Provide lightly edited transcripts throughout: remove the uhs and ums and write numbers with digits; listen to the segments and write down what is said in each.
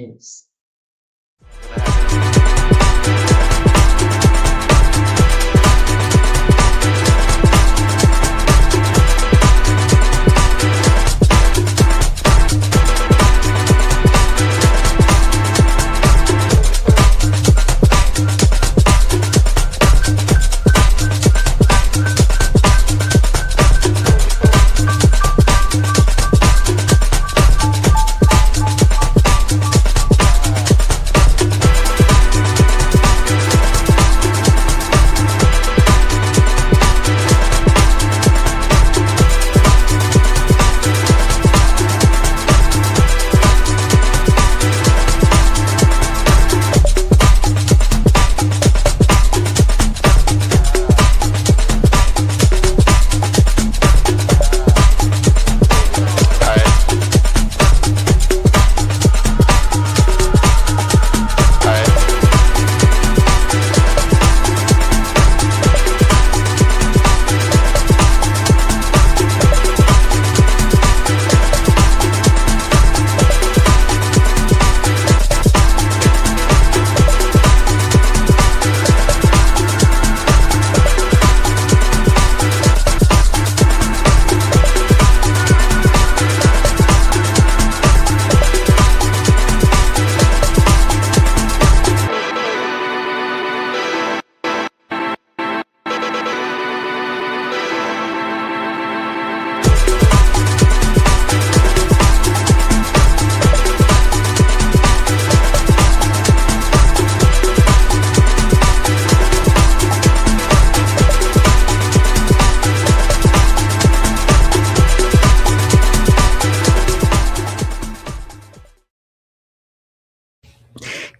news.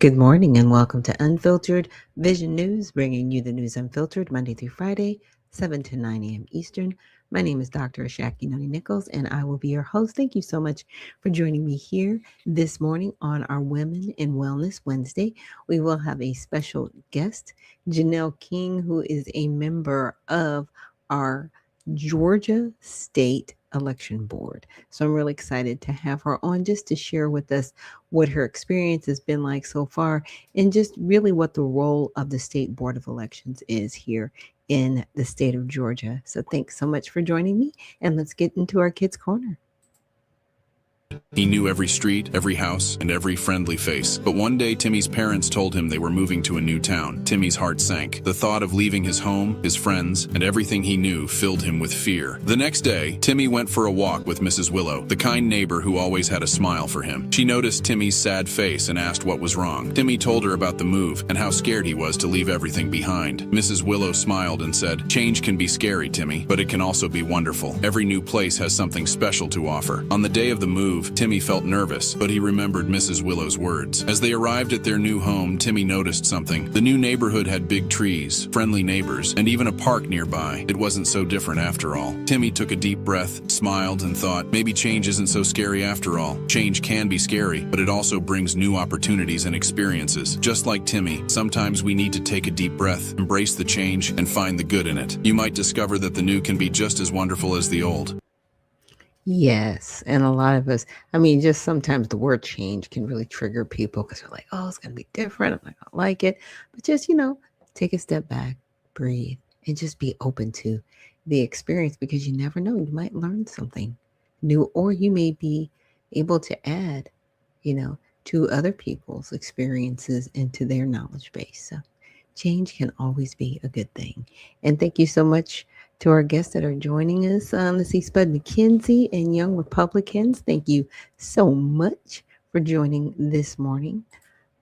Good morning and welcome to Unfiltered Vision News, bringing you the news unfiltered Monday through Friday, 7 to 9 a.m. Eastern. My name is Dr. Ashaki Noni Nichols, and I will be your host. Thank you so much for joining me here this morning on our Women in Wellness Wednesday. We will have a special guest, Janelle King, who is a member of our Georgia State Election Board. So I'm really excited to have her on just to share with us what her experience has been like so far, and just really what the role of the State Board of Elections is here in the state of Georgia. So thanks so much for joining me, and let's get into our Kids Corner. He knew every street, every house, and every friendly face. But one day, Timmy's parents told him they were moving to a new town. Timmy's heart sank. The thought of leaving his home, his friends, and everything he knew filled him with fear. The next day, Timmy went for a walk with Mrs. Willow, the kind neighbor who always had a smile for him. She noticed Timmy's sad face and asked what was wrong. Timmy told her about the move and how scared he was to leave everything behind. Mrs. Willow smiled and said, "Change can be scary, Timmy, but it can also be wonderful. Every new place has something special to offer." On the day of the move, Timmy felt nervous, but he remembered Mrs. Willow's words. As they arrived at their new home, Timmy noticed something. The new neighborhood had big trees, friendly neighbors, and even a park nearby. It wasn't so different after all. Timmy took a deep breath, smiled, and thought, maybe change isn't so scary after all. Change can be scary, but it also brings new opportunities and experiences. Just like Timmy, sometimes we need to take a deep breath, embrace the change, and find the good in it. You might discover that the new can be just as wonderful as the old. Yes, and a lot of us, just sometimes the word change can really trigger people because they're like, oh, it's going to be different. I'm not going to like it. But just, take a step back, breathe, and just be open to the experience, because you never know. You might learn something new, or you may be able to add, to other people's experiences into their knowledge base. So change can always be a good thing. And thank you so much to our guests that are joining us. Let's see, Spud McKenzie and Young Republicans. Thank you so much for joining this morning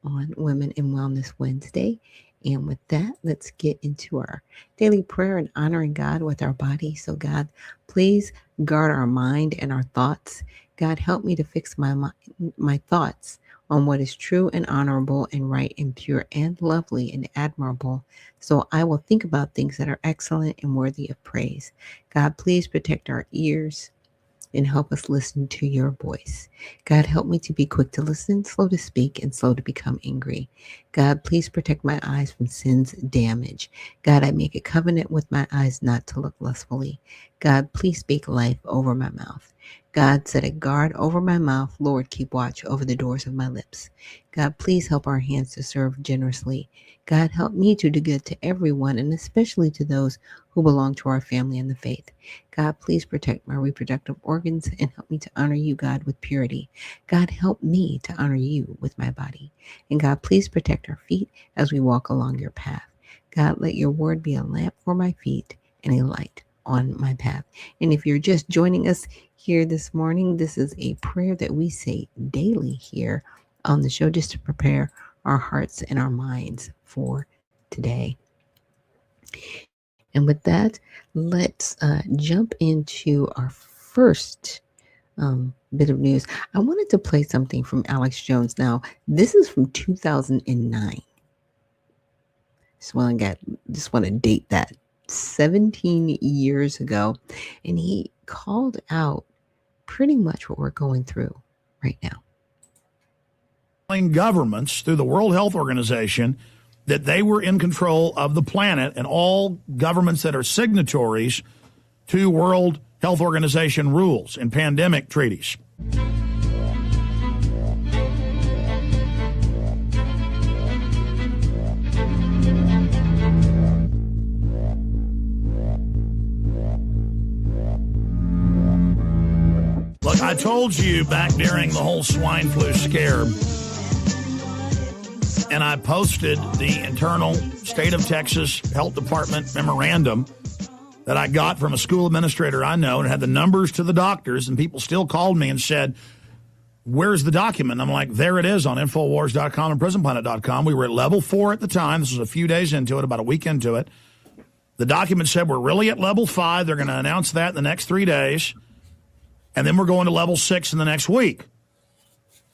on Women in Wellness Wednesday. And with that, let's get into our daily prayer and honoring God with our body. So God, please guard our mind and our thoughts. God, help me to fix my thoughts on what is true and honorable and right and pure and lovely and admirable. So I will think about things that are excellent and worthy of praise. God, please protect our ears, and help us listen to your voice. God, help me to be quick to listen, slow to speak, and slow to become angry. God, please protect my eyes from sin's damage. God, I make a covenant with my eyes not to look lustfully. God, please speak life over my mouth. God, set a guard over my mouth. Lord, keep watch over the doors of my lips. God, please help our hands to serve generously. God, help me to do good to everyone, and especially to those who belong to our family in the faith. God, please protect my reproductive organs and help me to honor you, God, with purity. God, help me to honor you with my body. And God, please protect our feet as we walk along your path. God, let your word be a lamp for my feet and a light on my path. And if you're just joining us here this morning, this is a prayer that we say daily here on the show just to prepare our hearts and our minds for today. And with that, let's jump into our first bit of news. I wanted to play something from Alex Jones. Now, this is from 2009. Just want to date that 17 years ago, and he called out pretty much what we're going through right now. Governments through the World Health Organization that they were in control of the planet, and all governments that are signatories to World Health Organization rules and pandemic treaties. Look, I told you back during the whole swine flu scare, and I posted the internal state of Texas Health Department memorandum that I got from a school administrator I know, and had the numbers to the doctors, and people still called me and said, where's the document? And I'm like, there it is on Infowars.com and PrisonPlanet.com. We were at level 4 at the time. This was a few days into it, about a week into it. The document said we're really at level 5. They're going to announce that in the next 3 days. And then we're going to level 6 in the next week.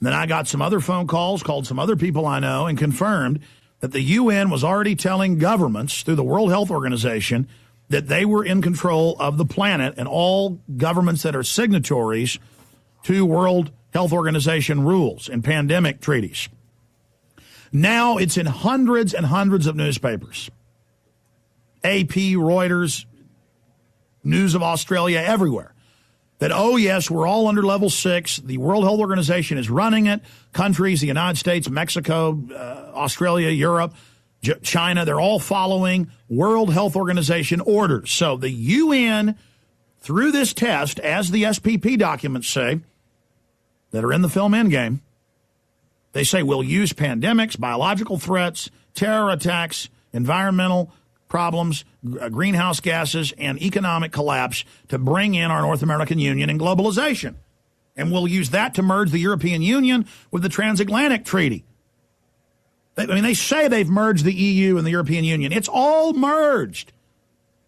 And then I got some other phone calls, called some other people I know, and confirmed that the UN was already telling governments through the World Health Organization that they were in control of the planet, and all governments that are signatories to World Health Organization rules and pandemic treaties. Now it's in hundreds and hundreds of newspapers. AP, Reuters, News of Australia, everywhere. That, oh, yes, we're all under level 6. The World Health Organization is running it. Countries, the United States, Mexico, Australia, Europe, China, they're all following World Health Organization orders. So the UN, through this test, as the SPP documents say, that are in the film Endgame, they say we'll use pandemics, biological threats, terror attacks, environmental problems, greenhouse gases, and economic collapse to bring in our North American Union and globalization. And we'll use that to merge the European Union with the Transatlantic Treaty. They say they've merged the EU and the European Union. It's all merged.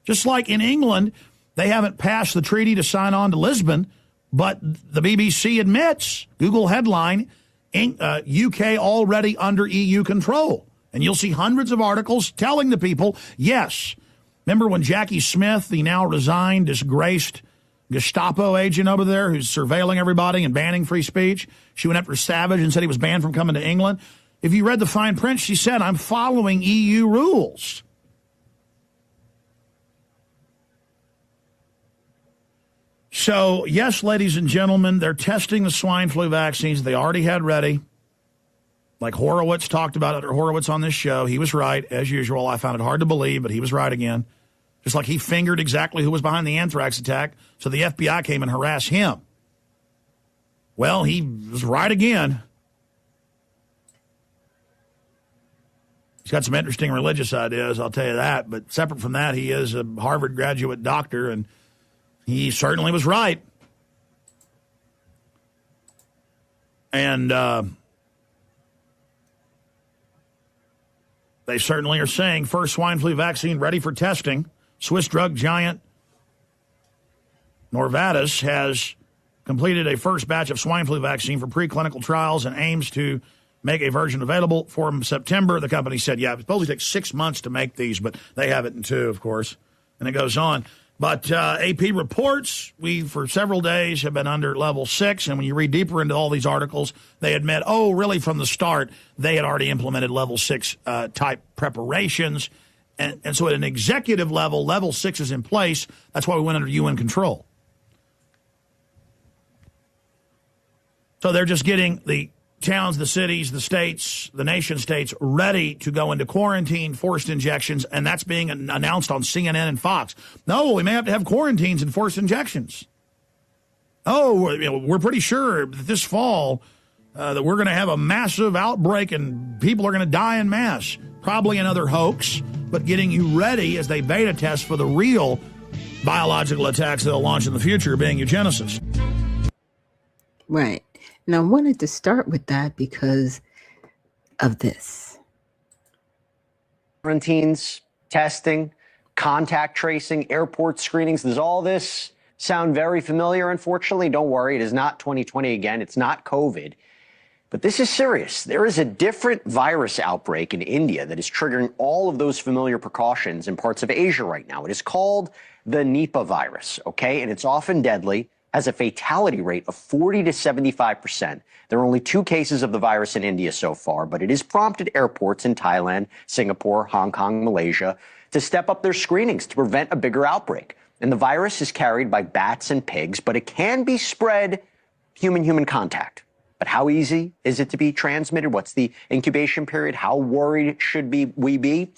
Just like in England, they haven't passed the treaty to sign on to Lisbon, but the BBC admits, Google headline, UK already under EU control. And you'll see hundreds of articles telling the people, yes. Remember when Jackie Smith, the now resigned, disgraced Gestapo agent over there who's surveilling everybody and banning free speech? She went after Savage and said he was banned from coming to England. If you read the fine print, she said, I'm following EU rules. So, yes, ladies and gentlemen, they're testing the swine flu vaccines they already had ready. Like Horowitz talked about it, or Horowitz on this show. He was right, as usual. I found it hard to believe, but he was right again. Just like he fingered exactly who was behind the anthrax attack, so the FBI came and harassed him. Well, he was right again. He's got some interesting religious ideas, I'll tell you that. But separate from that, he is a Harvard graduate doctor, and he certainly was right. And they certainly are saying first swine flu vaccine ready for testing. Swiss drug giant Novartis has completed a first batch of swine flu vaccine for preclinical trials and aims to make a version available for September. The company said, yeah, it supposedly takes 6 months to make these, but they have it in 2, of course. And it goes on. But AP reports we, for several days, have been under level 6. And when you read deeper into all these articles, they admit, really, from the start, they had already implemented level 6 type preparations. And so at an executive level, level 6 is in place. That's why we went under UN control. So they're just getting the towns, the cities, the states, the nation states ready to go into quarantine, forced injections, and that's being announced on CNN and Fox. No, we may have to have quarantines and forced injections. We're pretty sure that this fall that we're going to have a massive outbreak and people are going to die en masse. Probably another hoax, but getting you ready as they beta test for the real biological attacks they'll launch in the future, being eugenesis. Right. And I wanted to start with that because of this. Quarantines, testing, contact tracing, airport screenings. Does all this sound very familiar? Unfortunately, don't worry. It is not 2020 again. It's not COVID. But this is serious. There is a different virus outbreak in India that is triggering all of those familiar precautions in parts of Asia right now. It is called the Nipah virus, okay? And it's often deadly, has a fatality rate of 40 to 75%. There are only 2 cases of the virus in India so far, but it has prompted airports in Thailand, Singapore, Hong Kong, Malaysia to step up their screenings to prevent a bigger outbreak. And the virus is carried by bats and pigs, but it can be spread human-human contact. But how easy is it to be transmitted? What's the incubation period? How worried should we be?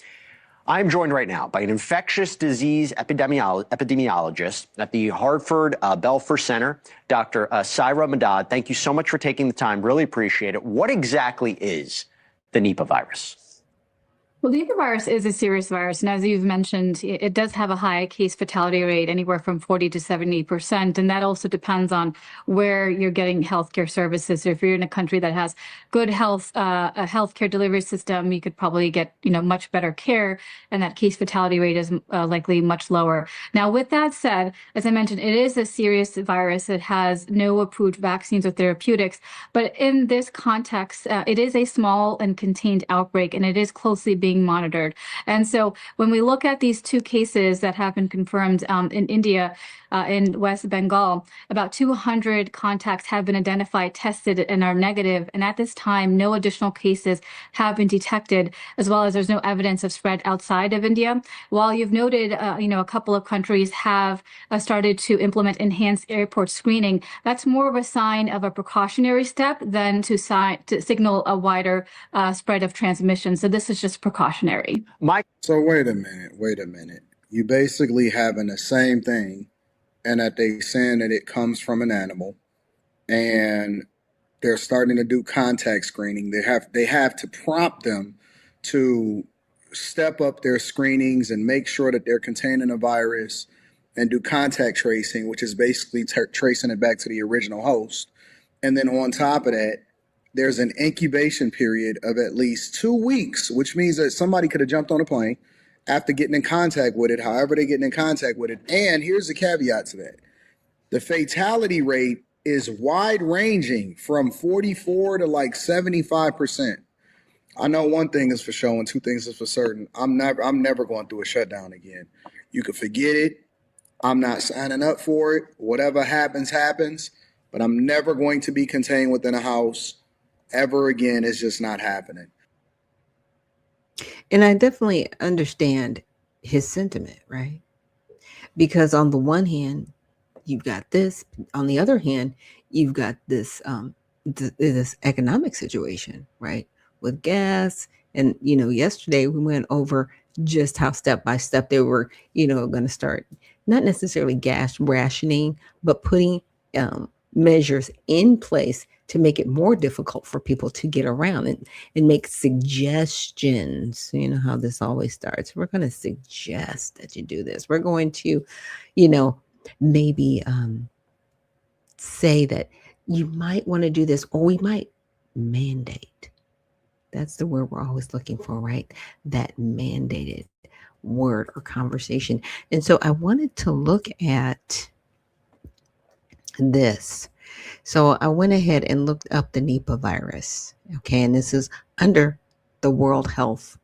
I'm joined right now by an infectious disease epidemiologist at the Hartford Belfer Center, Dr. Saira Madad. Thank you so much for taking the time. Really appreciate it. What exactly is the Nipah virus? Well, the Nipah virus is a serious virus, and as you've mentioned, it does have a high case fatality rate, anywhere from 40 to 70%, and that also depends on where you're getting healthcare services. So if you're in a country that has good a healthcare delivery system, you could probably get much better care, and that case fatality rate is likely much lower. Now, with that said, as I mentioned, it is a serious virus. It has no approved vaccines or therapeutics, but in this context, it is a small and contained outbreak, and it is closely being monitored. And so when we look at these 2 cases that have been confirmed in India, in West Bengal, about 200 contacts have been identified, tested, and are negative. And at this time, no additional cases have been detected, as well as there's no evidence of spread outside of India. While you've noted, a couple of countries have started to implement enhanced airport screening, that's more of a sign of a precautionary step than to signal a wider spread of transmission. So this is just precautionary. So wait a minute. You basically having the same thing, and that they saying that it comes from an animal, and they're starting to do contact screening. They have to prompt them to step up their screenings and make sure that they're containing a virus and do contact tracing, which is basically tracing it back to the original host. And then on top of that, there's an incubation period of at least 2 weeks, which means that somebody could have jumped on a plane after getting in contact with it, however they're getting in contact with it. And here's the caveat to that. The fatality rate is wide ranging from 44 to like 75%. I know one thing is for sure and 2 things is for certain. I'm never going through a shutdown again. You can forget it. I'm not signing up for it. Whatever happens, happens. But I'm never going to be contained within a house ever again. It's just not happening. And I definitely understand his sentiment, right? Because on the one hand, you've got this. On the other hand, you've got this this economic situation, right? With gas. And, yesterday we went over just how step by step they were, going to start not necessarily gas rationing, but putting measures in place to make it more difficult for people to get around and make suggestions. You know how this always starts. We're going to suggest that you do this. We're going to, maybe say that you might want to do this, or we might mandate. That's the word we're always looking for, right? That mandated word or conversation. And so I wanted to look at this. So I went ahead and looked up the Nipah virus. Okay. And this is under the World Health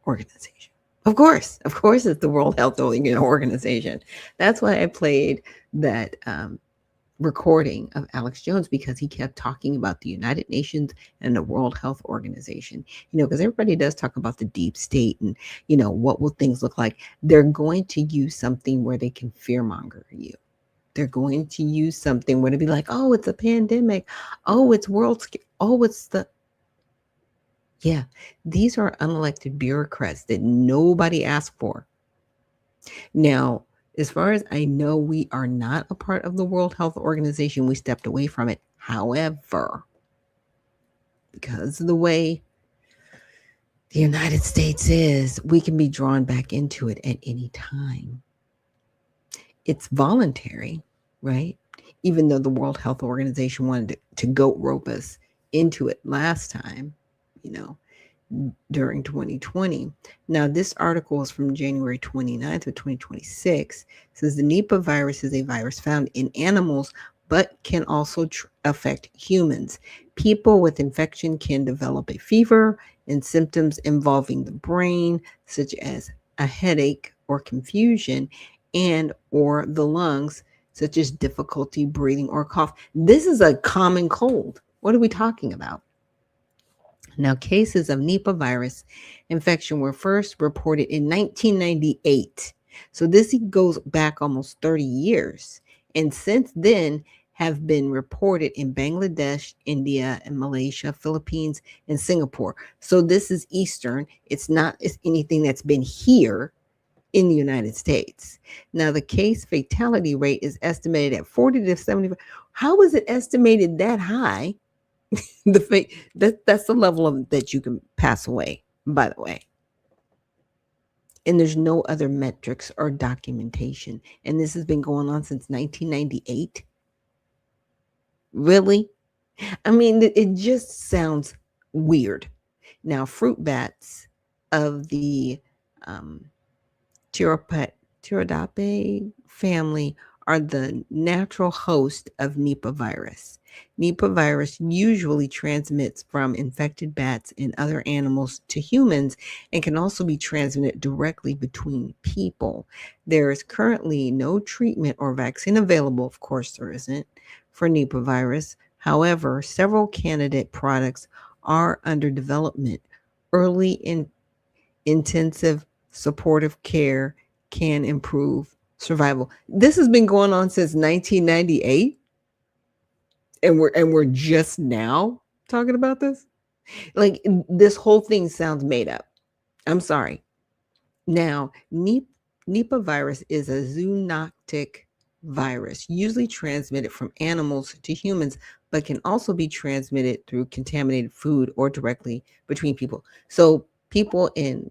Organization. Of course, it's the World Health Organization. That's why I played that recording of Alex Jones, because he kept talking about the United Nations and the World Health Organization. Because everybody does talk about the deep state and, what will things look like? They're going to use something where they can fearmonger you. They're going to use something where to be like, oh, it's a pandemic. Oh, it's oh, it's yeah, these are unelected bureaucrats that nobody asked for. Now, as far as I know, we are not a part of the World Health Organization. We stepped away from it. However, because of the way the United States is, we can be drawn back into it at any time. It's voluntary, right? Even though the World Health Organization wanted to goat rope us into it last time, during 2020. Now, this article is from January 29th of 2026. It says the Nipah virus is a virus found in animals, but can also affect humans. People with infection can develop a fever and symptoms involving the brain, such as a headache or confusion, and or the lungs, such as difficulty breathing or cough. This is a common cold. What are we talking about? Now, cases of Nipah virus infection were first reported in 1998. So this goes back almost 30 years. And since then have been reported in Bangladesh, India, and Malaysia, Philippines, and Singapore. So this is Eastern. It's not anything that's been here in the United States. Now, the case fatality rate is estimated at 40 to 75. How is it estimated that high? That's the level of that you can pass away, by the way. And there's no other metrics or documentation. And this has been going on since 1998. Really? I mean, it just sounds weird. Now, fruit bats of the Pterodape family are the natural host of Nipah virus. Nipah virus usually transmits from infected bats and other animals to humans and can also be transmitted directly between people. There is currently no treatment or vaccine available, of course there isn't, for Nipah virus. However, several candidate products are under development. Early and intensive supportive care can improve survival. This has been going on since 1998, and we're just now talking about this. Like, this whole thing sounds made up. I'm sorry. Now, Nipah virus is a zoonotic virus, usually transmitted from animals to humans, but can also be transmitted through contaminated food or directly between people. So people in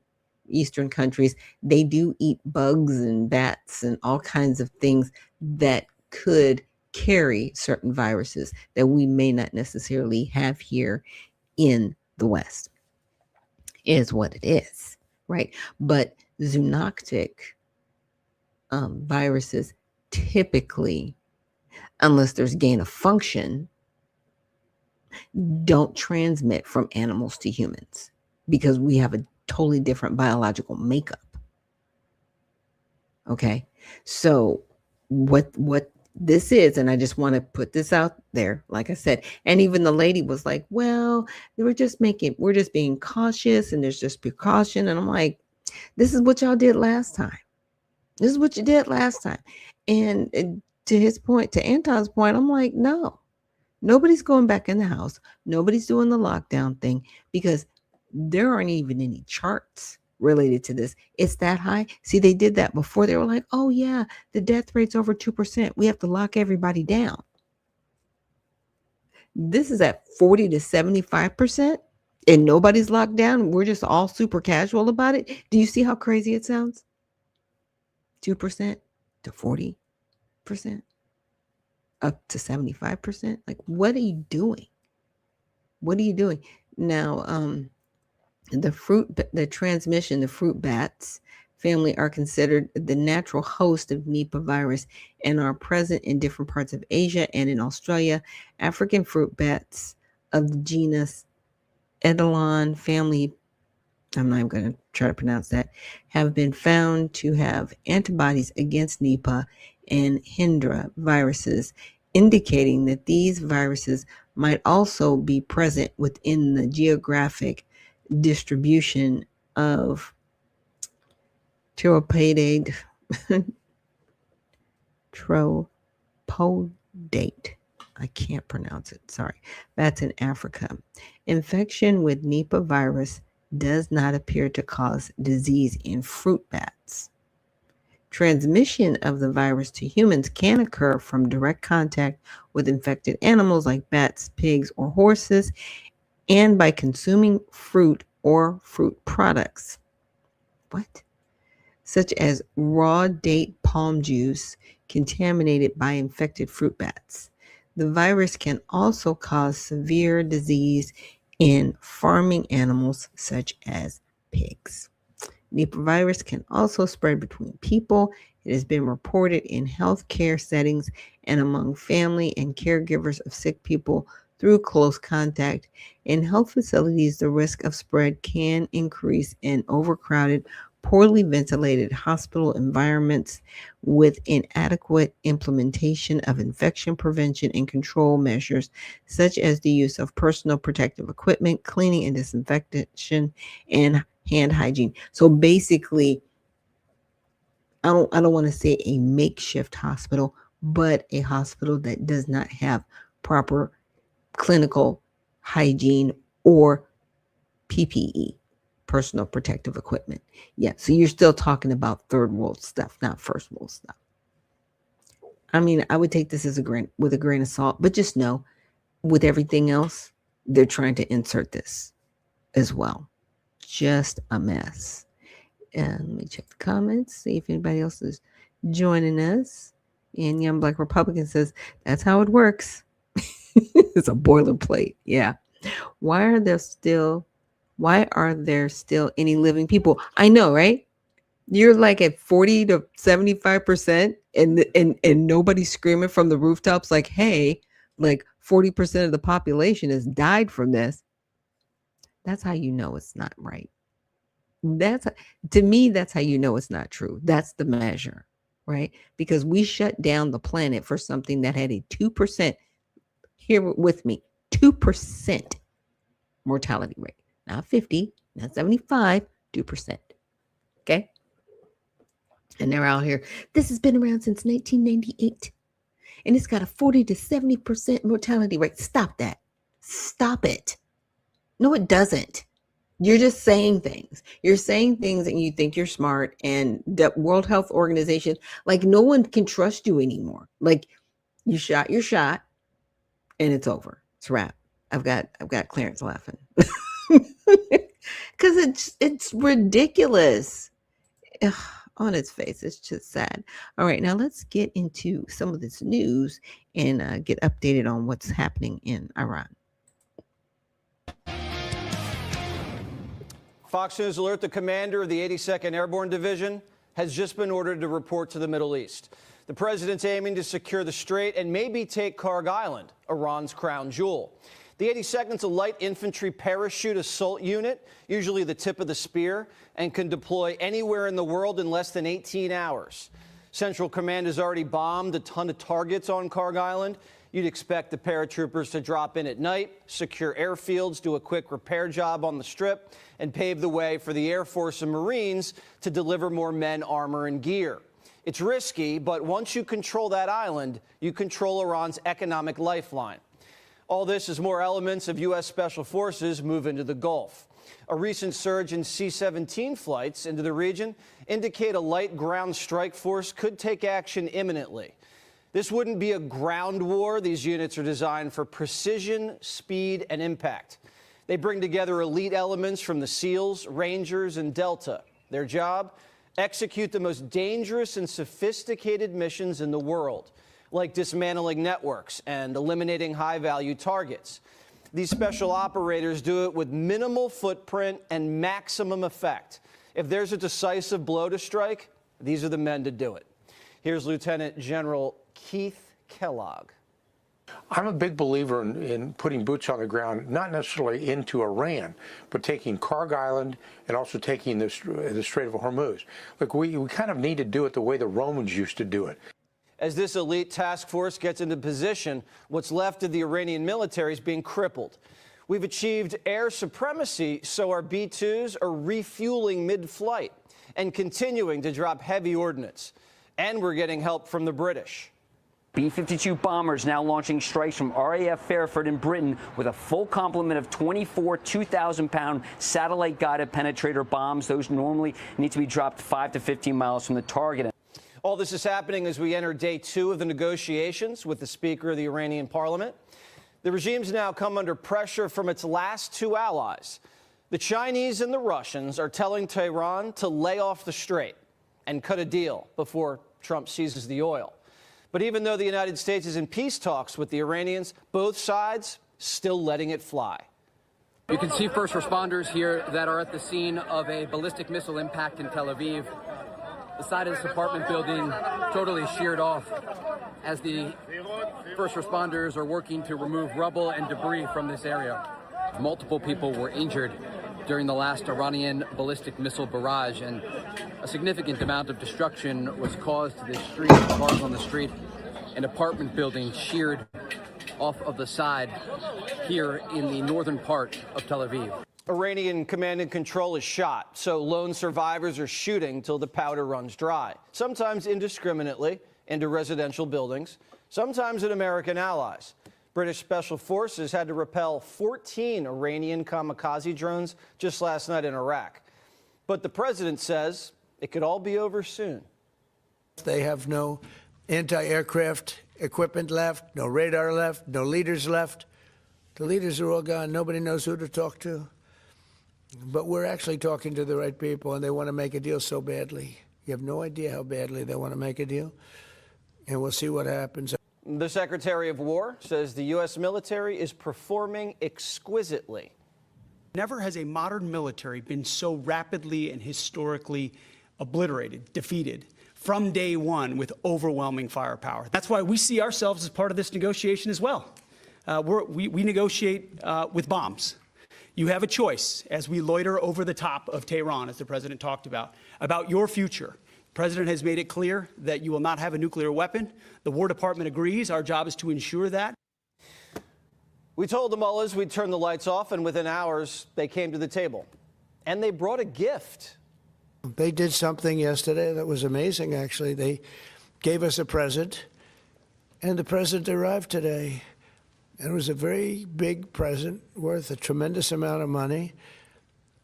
Eastern countries, they do eat bugs and bats and all kinds of things that could carry certain viruses that we may not necessarily have here in the West, is what it is, right? But zoonotic viruses typically, unless there's gain of function, don't transmit from animals to humans because we have a totally different biological makeup. Okay, so what this is, and I just want to put this out there, like I said, and even the lady was like, well, we're just being cautious and there's just precaution. And I'm like, this is what y'all did last time. This is what you did last time. And to his point, to Anton's point, I'm like, no, nobody's going back in the house. Nobody's doing the lockdown thing because there aren't even any charts related to this. It's that high. See, they did that before. They were like, oh yeah, the death rate's over 2%. We have to lock everybody down. This is at 40 to 75%, and nobody's locked down. We're just all super casual about it. Do you see how crazy it sounds? 2% to 40%, up to 75%. Like, what are you doing? What are you doing? Now, the fruit bats family are considered the natural host of Nipah virus and are present in different parts of Asia and in Australia. African fruit bats of the genus Edelon family I'm not even going to try to pronounce that, have been found to have antibodies against Nipah and Hendra viruses, indicating that these viruses might also be present within the geographic distribution of tropodate, I can't pronounce it, sorry. That's in Africa. Infection with Nipah virus does not appear to cause disease in fruit bats. Transmission of the virus to humans can occur from direct contact with infected animals like bats, pigs, or horses, and by consuming fruit or fruit products. What? Such as raw date palm juice contaminated by infected fruit bats. The virus can also cause severe disease in farming animals such as pigs. Nipah virus can also spread between people. It has been reported in healthcare settings and among family and caregivers of sick people through close contact. In health facilities, the risk of spread can increase in overcrowded, poorly ventilated hospital environments with inadequate implementation of infection prevention and control measures, such as the use of personal protective equipment, cleaning and disinfection, and hand hygiene. So basically, I don't want to say a makeshift hospital, but a hospital that does not have proper clinical hygiene or PPE, personal protective equipment. Yeah, so you're still talking about third world stuff, not first world stuff. I mean, I would take this as with a grain of salt, but just know, with everything else, they're trying to insert this as well. Just a mess. And let me check the comments, see if anybody else is joining us. And Young Black Republican says, that's how it works. It's a boilerplate. Yeah. Why are there still any living people? I know, right? You're like at 40 to 75%, and nobody's screaming from the rooftops like, hey, like 40% of the population has died from this. That's how you know it's not right. To me, that's how you know it's not true. That's the measure, right? Because we shut down the planet for something that had a 2%, here with me, 2% mortality rate. Not 50, not 75, 2%. Okay? And they're out here. This has been around since 1998. And it's got a 40 to 70% mortality rate. Stop that. Stop it. No, it doesn't. You're just saying things. You're saying things and you think you're smart. And the World Health Organization, like, no one can trust you anymore. Like, you shot your shot and it's over. It's a wrap. I've got Clarence laughing. Because it's ridiculous. Ugh, on its face. It's just sad. All right, now let's get into some of this news and get updated on what's happening in Iran. Fox News alert: the commander of the 82nd Airborne Division has just been ordered to report to the Middle East. The president's aiming to secure the strait and maybe take Karg Island, Iran's crown jewel. The 82nd's a light infantry parachute assault unit, usually the tip of the spear, and can deploy anywhere in the world in less than 18 hours. Central Command has already bombed a ton of targets on Karg Island. You'd expect the paratroopers to drop in at night, secure airfields, do a quick repair job on the strip, and pave the way for the Air Force and Marines to deliver more men, armor, and gear. It's risky, but once you control that island, you control Iran's economic lifeline. All this as more elements of U.S. Special Forces move into the Gulf. A recent surge in C-17 flights into the region indicate a light ground strike force could take action imminently. This wouldn't be a ground war. These units are designed for precision, speed, and impact. They bring together elite elements from the SEALs, Rangers, and Delta. Their job? Execute the most dangerous and sophisticated missions in the world, like dismantling networks and eliminating high-value targets. These special operators do it with minimal footprint and maximum effect. If there's a decisive blow to strike, these are the men to do it. Here's Lieutenant General Keith Kellogg. I'm a big believer in putting boots on the ground, not necessarily into Iran, but taking Karg Island and also taking the Strait of Hormuz. Look, we kind of need to do it the way the Romans used to do it. As this elite task force gets into position, what's left of the Iranian military is being crippled. We've achieved air supremacy, so our B-2s are refueling mid-flight and continuing to drop heavy ordnance. And we're getting help from the British. B-52 bombers now launching strikes from RAF Fairford in Britain with a full complement of 24 2,000-pound satellite-guided penetrator bombs. Those normally need to be dropped 5 to 15 miles from the target. All this is happening as we enter day 2 of the negotiations with the Speaker of the Iranian parliament. The regime's now come under pressure from its last 2 allies. The Chinese and the Russians are telling Tehran to lay off the strait and cut a deal before Trump seizes the oil. But even though the United States is in peace talks with the Iranians, both sides still letting it fly. You can see first responders here that are at the scene of a ballistic missile impact in Tel Aviv. The side of this apartment building totally sheared off as the first responders are working to remove rubble and debris from this area. Multiple people were injured during the last Iranian ballistic missile barrage, and a significant amount of destruction was caused to the street, cars on the street, an apartment building sheared off of the side here in the northern part of Tel Aviv. Iranian command and control is shot, so lone survivors are shooting till the powder runs dry, sometimes indiscriminately into residential buildings, sometimes at American allies. British special forces had to repel 14 Iranian kamikaze drones just last night in Iraq. But the president says it could all be over soon. They have no anti-aircraft equipment left, no radar left, no leaders left. The leaders are all gone. Nobody knows who to talk to. But we're actually talking to the right people, and they want to make a deal so badly. You have no idea how badly they want to make a deal, and we'll see what happens. The Secretary of War says the U.S. military is performing exquisitely. Never has a modern military been so rapidly and historically obliterated, defeated, from day one with overwhelming firepower. That's why we see ourselves as part of this negotiation as well. We negotiate with bombs. You have a choice as we loiter over the top of Tehran, as the president talked about your future. The president has made it clear that you will not have a nuclear weapon. The War Department agrees. Our job is to ensure that. We told the mullahs we'd turn the lights off, and within hours, they came to the table. And they brought a gift. They did something yesterday that was amazing, actually. They gave us a present, and the present arrived today. And it was a very big present worth a tremendous amount of money.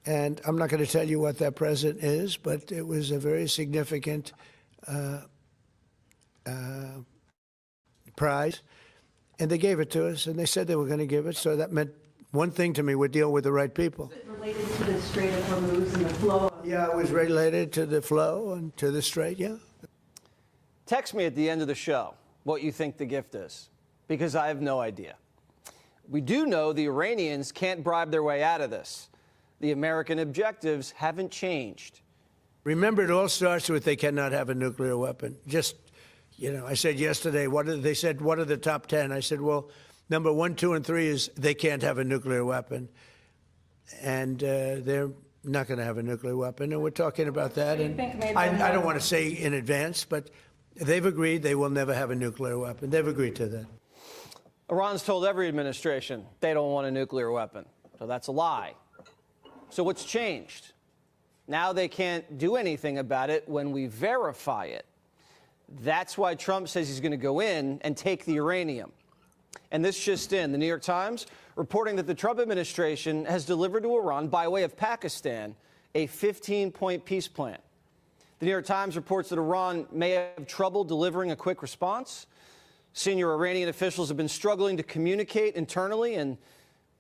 And I'm not going to tell you what that present is, but it was a very significant prize. And they gave it to us, and they said they were going to give it. So that meant one thing to me: we're dealing with the right people. Is it related to the Strait of Hormuz and the flow? Yeah, it was related to the flow and to the strait, yeah. Text me at the end of the show what you think the gift is, because I have no idea. We do know the Iranians can't bribe their way out of this. The American objectives haven't changed. Remember, it all starts with they cannot have a nuclear weapon. Just, you know, I said yesterday, they said, what are the top 10? I said, well, number 1, 2, and 3 is they can't have a nuclear weapon. And they're not going to have a nuclear weapon. And we're talking about that. And I don't want to say in advance, but they've agreed they will never have a nuclear weapon. They've agreed to that. Iran's told every administration they don't want a nuclear weapon. So that's a lie. So what's changed? Now they can't do anything about it when we verify it. That's why Trump says he's going to go in and take the uranium. And this just in, the New York Times reporting that the Trump administration has delivered to Iran, by way of Pakistan, a 15-point peace plan. The New York Times reports that Iran may have trouble delivering a quick response. Senior Iranian officials have been struggling to communicate internally, and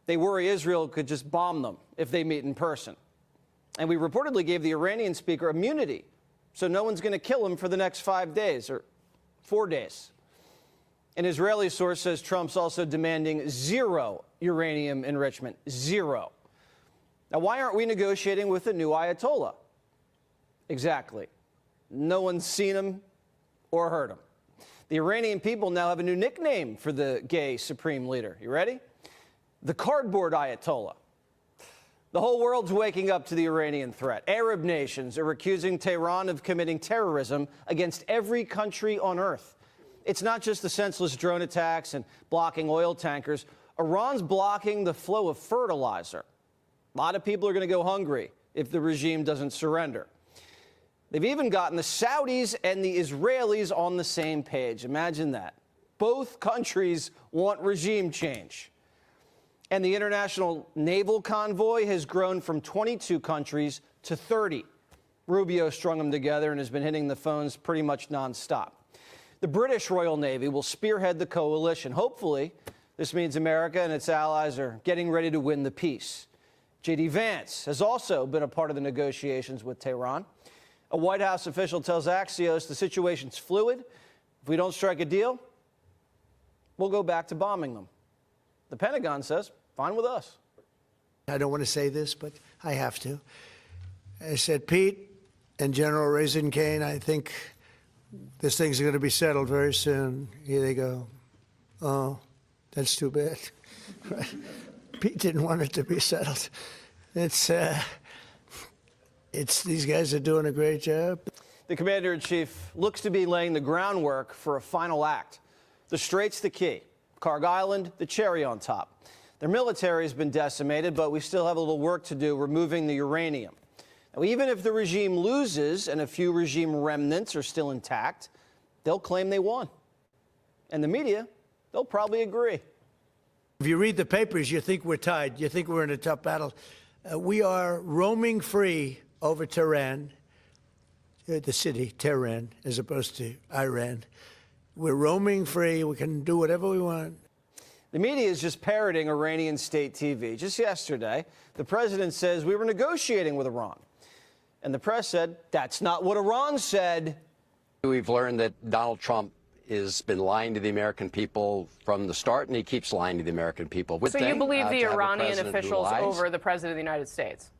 they worry Israel could just bomb them if they meet in person. And we reportedly gave the Iranian speaker immunity, so no one's going to kill him for the next 5 days or 4 days. An Israeli source says Trump's also demanding zero uranium enrichment. Zero. Now, why aren't we negotiating with a new Ayatollah? Exactly. No one's seen him or heard him. The Iranian people now have a new nickname for the gay supreme leader. You ready? The Cardboard Ayatollah. The whole world's waking up to the Iranian threat. Arab nations are accusing Tehran of committing terrorism against every country on earth. It's not just the senseless drone attacks and blocking oil tankers. Iran's blocking the flow of fertilizer. A lot of people are going to go hungry if the regime doesn't surrender. They've even gotten the Saudis and the Israelis on the same page. Imagine that. Both countries want regime change. And the international naval convoy has grown from 22 countries to 30. Rubio strung them together and has been hitting the phones pretty much nonstop. The British Royal Navy will spearhead the coalition. Hopefully, this means America and its allies are getting ready to win the peace. J.D. Vance has also been a part of the negotiations with Tehran. A White House official tells Axios the situation's fluid. If we don't strike a deal, we'll go back to bombing them. The Pentagon says, fine with us. I don't want to say this, but I have to. I said, Pete and General Raisin Kane, I think this thing's going to be settled very soon. Here they go. Oh, that's too bad. Pete didn't want it to be settled. It's these guys are doing a great job. The commander-in-chief looks to be laying the groundwork for a final act. The Strait's the key. Karg Island, the cherry on top. Their military has been decimated, but we still have a little work to do removing the uranium. Now, even if the regime loses and a few regime remnants are still intact, they'll claim they won. And the media, they'll probably agree. If you read the papers, you think we're tied. You think we're in a tough battle. We are roaming free over Tehran, the city, Tehran, as opposed to Iran. We're roaming free. We can do whatever we want. The media is just parroting Iranian state TV. Just yesterday, the president says we were negotiating with Iran. And the press said, that's not what Iran said. We've learned that Donald Trump has been lying to the American people from the start, and he keeps lying to the American people. So you believe the Iranian officials over the President of the United States?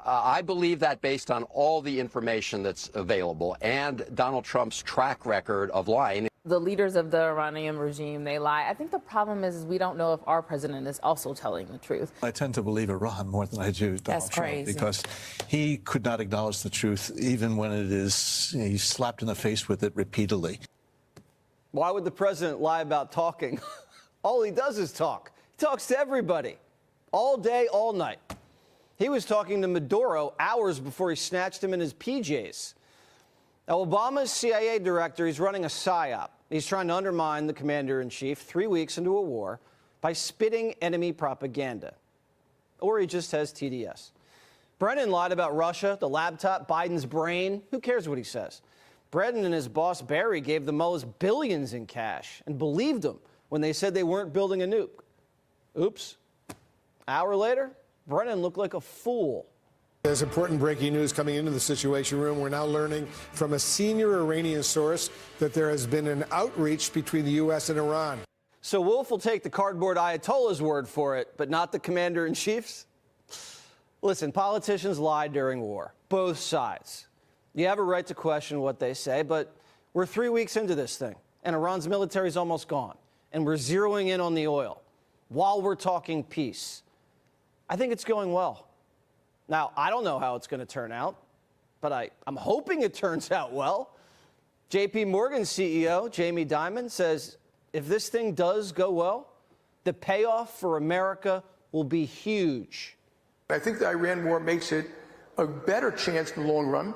I believe that based on all the information that's available and Donald Trump's track record of lying. The leaders of the Iranian regime, they lie. I think the problem is we don't know if our president is also telling the truth. I tend to believe Iran more than I do Donald Trump because he could not acknowledge the truth even when it is, he's slapped in the face with it repeatedly. Why would the president lie about talking? All he does is talk. He talks to everybody, all day, all night. He was talking to Maduro hours before he snatched him in his PJs. Now, Obama's CIA director, he's running a psyop. He's trying to undermine the commander-in-chief 3 weeks into a war by spitting enemy propaganda. Or he just has TDS. Brennan lied about Russia, the laptop, Biden's brain. Who cares what he says? Brennan and his boss Barry gave the Mullahs billions in cash and believed them when they said they weren't building a nuke. Oops. Hour later, Brennan looked like a fool. There's important breaking news coming into the Situation Room. We're now learning from a senior Iranian source that there has been an outreach between the U.S. and Iran. So Wolf will take the cardboard Ayatollah's word for it, but not the commander-in-chief's? Listen, politicians lie during war, both sides. You have a right to question what they say, but we're 3 weeks into this thing, and Iran's military is almost gone, and we're zeroing in on the oil while we're talking peace. I think it's going well. Now, I don't know how it's going to turn out, but I'm hoping it turns out well. JP Morgan's CEO, Jamie Dimon, says if this thing does go well, the payoff for America will be huge. I think the Iran war makes it a better chance in the long run.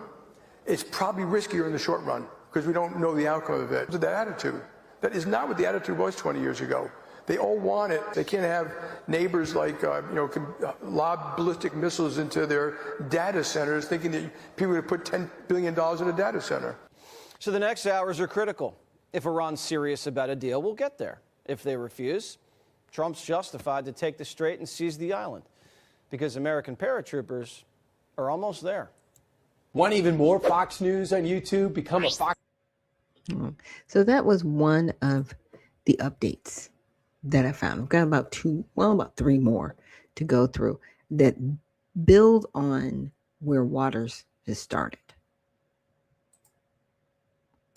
It's probably riskier in the short run because we don't know the outcome of it. That attitude, that is not what the attitude was 20 years ago. They all want it. They can't have neighbors like, can lob ballistic missiles into their data centers thinking that people are going to put $10 billion in a data center. So the next hours are critical. If Iran's serious about a deal, we'll get there. If they refuse, Trump's justified to take the Strait and seize the island because American paratroopers are almost there. Want even more Fox News on YouTube? Become a Fox. So that was one of the updates that I found. I've got about three more to go through that build on where Waters has started.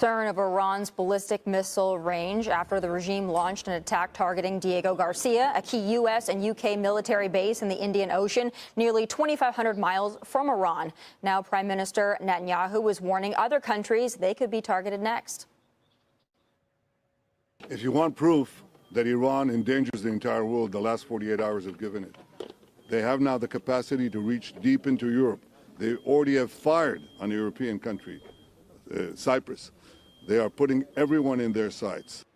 Concern of Iran's ballistic missile range after the regime launched an attack targeting Diego Garcia, a key U.S. and U.K. military base in the Indian Ocean, nearly 2,500 miles from Iran. Now, Prime Minister Netanyahu is warning other countries they could be targeted next. If you want proof that Iran endangers the entire world, the last 48 hours have given it. They have now the capacity to reach deep into Europe. They already have fired on a European country, Cyprus. They are putting everyone in their sights.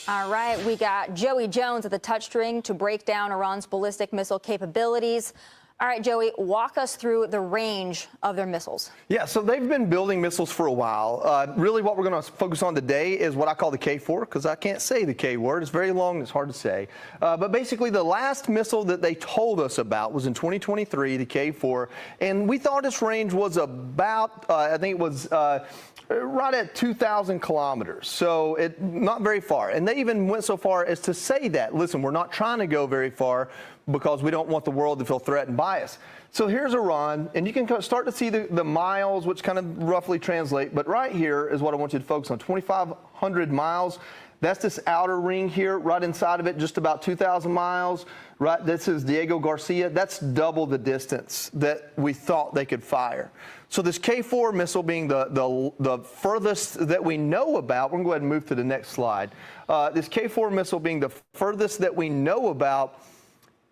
All right, we got Joey Jones at the touchstring to break down Iran's ballistic missile capabilities. All right, Joey, walk us through the range of their missiles. Yeah, so they've been building missiles for a while. Really what we're going to focus on today is what I call the K4, because I can't say the K word. It's very long and it's hard to say. But basically, the last missile that they told us about was in 2023, the K4. And we thought its range was about, I think it was right at 2,000 kilometers. So not very far. And they even went so far as to say that, listen, we're not trying to go very far because we don't want the world to feel threatened by us. So here's Iran, and you can start to see the miles, which kind of roughly translate. But right here is what I want you to focus on, 2,500 miles. That's this outer ring here, right inside of it, just about 2,000 miles. Right, this is Diego Garcia. That's double the distance that we thought they could fire. So this K4 missile being the furthest that we know about, we're going to go ahead and move to the next slide. This K4 missile being the furthest that we know about,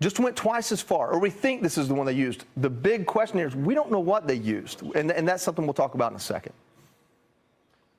just went twice as far, or we think this is the one they used. The big question here is we don't know what they used, and that's something we'll talk about in a second.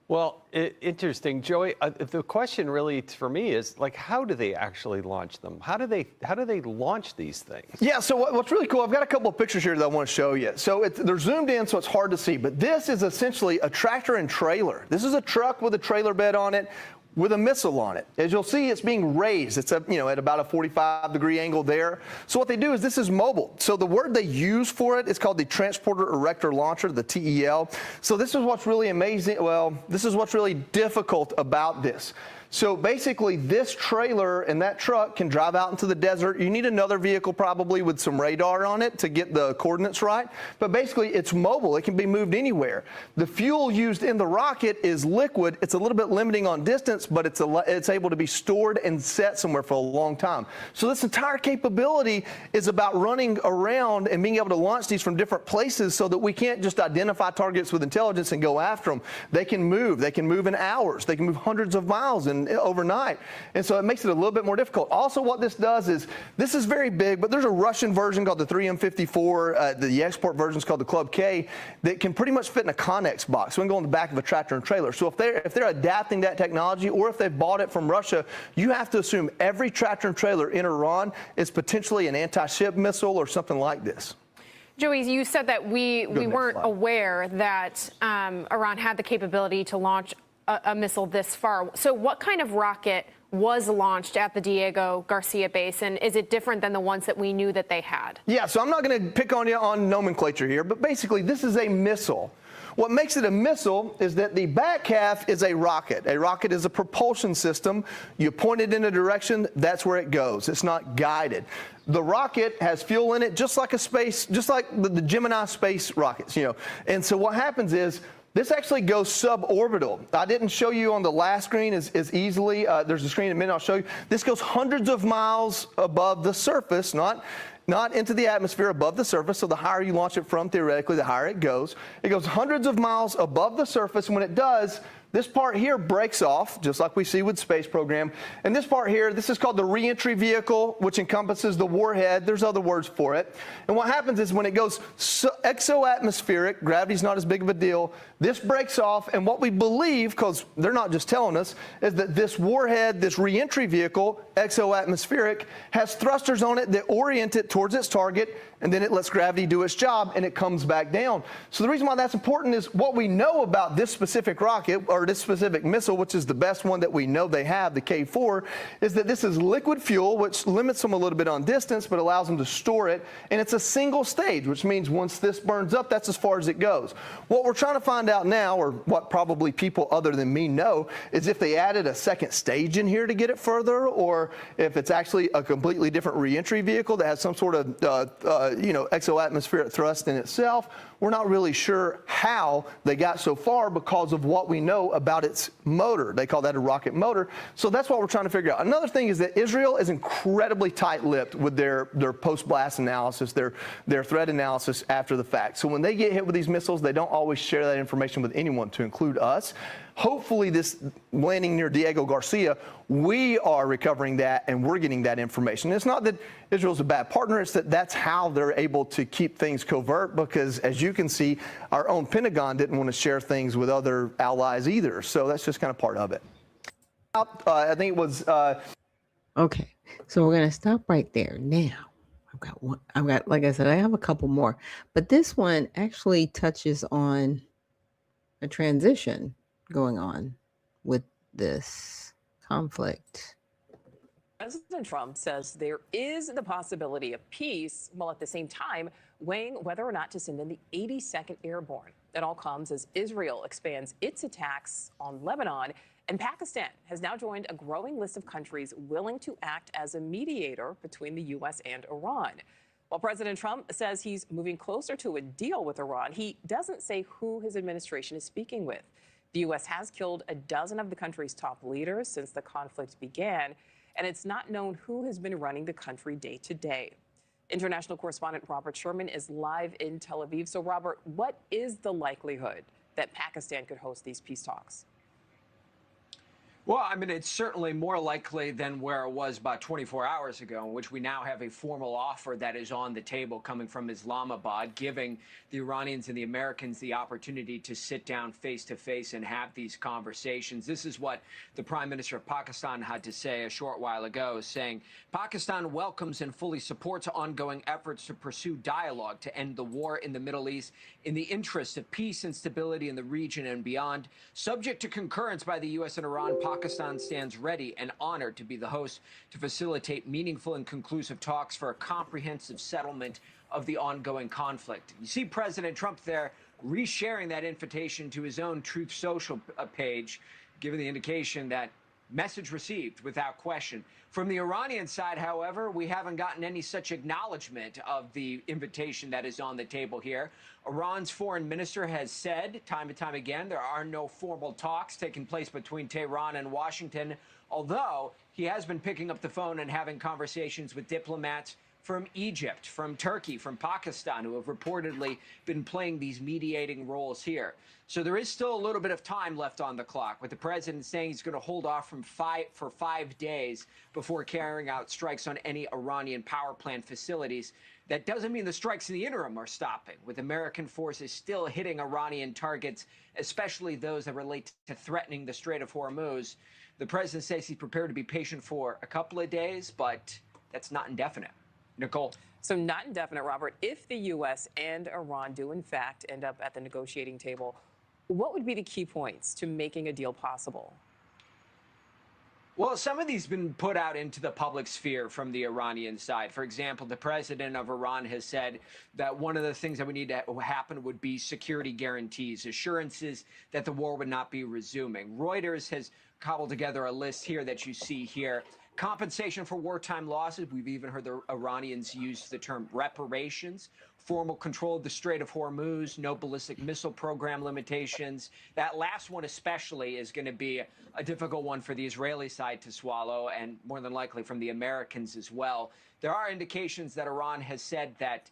Well, interesting, Joey. The question really for me is, like, how do they actually launch them? How do they launch these things? Yeah, so what's really cool, I've got a couple of pictures here that I want to show you. So they're zoomed in, so it's hard to see, but this is essentially a tractor and trailer. This is a truck with a trailer bed on it, with a missile on it. As you'll see, it's being raised. It's at about a 45-degree angle there. So what they do is this is mobile. So the word they use for it is called the Transporter Erector Launcher, the TEL. So this is what's really amazing. Well, this is what's really difficult about this. So basically, this trailer and that truck can drive out into the desert. You need another vehicle probably with some radar on it to get the coordinates right. But basically, it's mobile. It can be moved anywhere. The fuel used in the rocket is liquid. It's a little bit limiting on distance, but it's able to be stored and set somewhere for a long time. So this entire capability is about running around and being able to launch these from different places so that we can't just identify targets with intelligence and go after them. They can move. They can move in hours. They can move hundreds of miles overnight. And so it makes it a little bit more difficult. Also, what this does is, this is very big, but there's a Russian version called the 3M54. The export version is called the Club K that can pretty much fit in a Connex box. So it can go in the back of a tractor and trailer. So if they're adapting that technology, or if they've bought it from Russia, you have to assume every tractor and trailer in Iran is potentially an anti-ship missile or something like this. Joey, you said that we weren't aware that Iran had the capability to launch a missile this far. So what kind of rocket was launched at the Diego Garcia base, and is it different than the ones that we knew that they had? Yeah, so I'm not going to pick on you on nomenclature here, but basically this is a missile. What makes it a missile is that the back half is a rocket. A rocket is a propulsion system. You point it in a direction, that's where it goes. It's not guided. The rocket has fuel in it, just like the Gemini space rockets, And so what happens is, this actually goes suborbital. I didn't show you on the last screen as easily. There's a screen in a minute I'll show you. This goes hundreds of miles above the surface, not into the atmosphere, above the surface. So the higher you launch it from, theoretically, the higher it goes. It goes hundreds of miles above the surface, and when it does, this part here breaks off, just like we see with space program. And this part here, this is called the reentry vehicle, which encompasses the warhead. There's other words for it. And what happens is when it goes exoatmospheric, gravity's not as big of a deal, this breaks off. And what we believe, because they're not just telling us, is that this warhead, this reentry vehicle, exoatmospheric, has thrusters on it that orient it towards its target, and then it lets gravity do its job, and it comes back down. So the reason why that's important is what we know about this specific rocket, or this specific missile, which is the best one that we know they have, the K4, is that this is liquid fuel, which limits them a little bit on distance, but allows them to store it. And it's a single stage, which means once this burns up, that's as far as it goes. What we're trying to find out now, or what probably people other than me know, is if they added a second stage in here to get it further, or if it's actually a completely different reentry vehicle that has some sort sort of, exoatmospheric thrust in itself. We're not really sure how they got so far because of what we know about its motor. They call that a rocket motor. So that's what we're trying to figure out. Another thing is that Israel is incredibly tight-lipped with their post-blast analysis, their threat analysis after the fact. So when they get hit with these missiles, they don't always share that information with anyone, to include us. Hopefully this landing near Diego Garcia, we are recovering that and we're getting that information. It's not that Israel's a bad partner, it's that that's how they're able to keep things covert, because as you can see, our own Pentagon didn't want to share things with other allies either. So that's just kind of part of it. I think it was... Okay, so we're going to stop right there. Now, like I said, I have a couple more, but this one actually touches on a transition going on with this conflict. President Trump says there is the possibility of peace, while at the same time weighing whether or not to send in the 82nd Airborne. That all comes as Israel expands its attacks on Lebanon, and Pakistan has now joined a growing list of countries willing to act as a mediator between the U.S. and Iran. While President Trump says he's moving closer to a deal with Iran, he doesn't say who his administration is speaking with. The U.S. has killed a dozen of the country's top leaders since the conflict began, and it's not known who has been running the country day to day. International correspondent Robert Sherman is live in Tel Aviv. So, Robert, what is the likelihood that Pakistan could host these peace talks? Well, I mean, it's certainly more likely than where it was about 24 hours ago, in which we now have a formal offer that is on the table coming from Islamabad, giving the Iranians and the Americans the opportunity to sit down face to face and have these conversations. This is what the Prime Minister of Pakistan had to say a short while ago, saying Pakistan welcomes and fully supports ongoing efforts to pursue dialogue to end the war in the Middle East in the interest of peace and stability in the region and beyond. Subject to concurrence by the U.S. and Iran, Pakistan stands ready and honored to be the host to facilitate meaningful and conclusive talks for a comprehensive settlement of the ongoing conflict. You see President Trump there resharing that invitation to his own Truth Social page, giving the indication that message received without question. From the Iranian side, however, we haven't gotten any such acknowledgement of the invitation that is on the table here. Iran's foreign minister has said time and time again there are no formal talks taking place between Tehran and Washington, although he has been picking up the phone and having conversations with diplomats from Egypt, from Turkey, from Pakistan, who have reportedly been playing these mediating roles here. So there is still a little bit of time left on the clock, with the president saying he's going to hold off for 5 days before carrying out strikes on any Iranian power plant facilities. That doesn't mean the strikes in the interim are stopping, with American forces still hitting Iranian targets, especially those that relate to threatening the Strait of Hormuz. The president says he's prepared to be patient for a couple of days, but that's not indefinite. Nicole. So not indefinite, Robert. If the U.S. and Iran do, in fact, end up at the negotiating table, what would be the key points to making a deal possible? Well, some of these have been put out into the public sphere from the Iranian side. For example, the president of Iran has said that one of the things that would need to happen would be security guarantees, assurances that the war would not be resuming. Reuters has cobbled together a list here that you see here. Compensation for wartime losses. We've even heard the Iranians use the term reparations. Formal control of the Strait of Hormuz. No ballistic missile program limitations. That last one especially is going to be a difficult one for the Israeli side to swallow, and more than likely from the Americans as well. There are indications that Iran has said that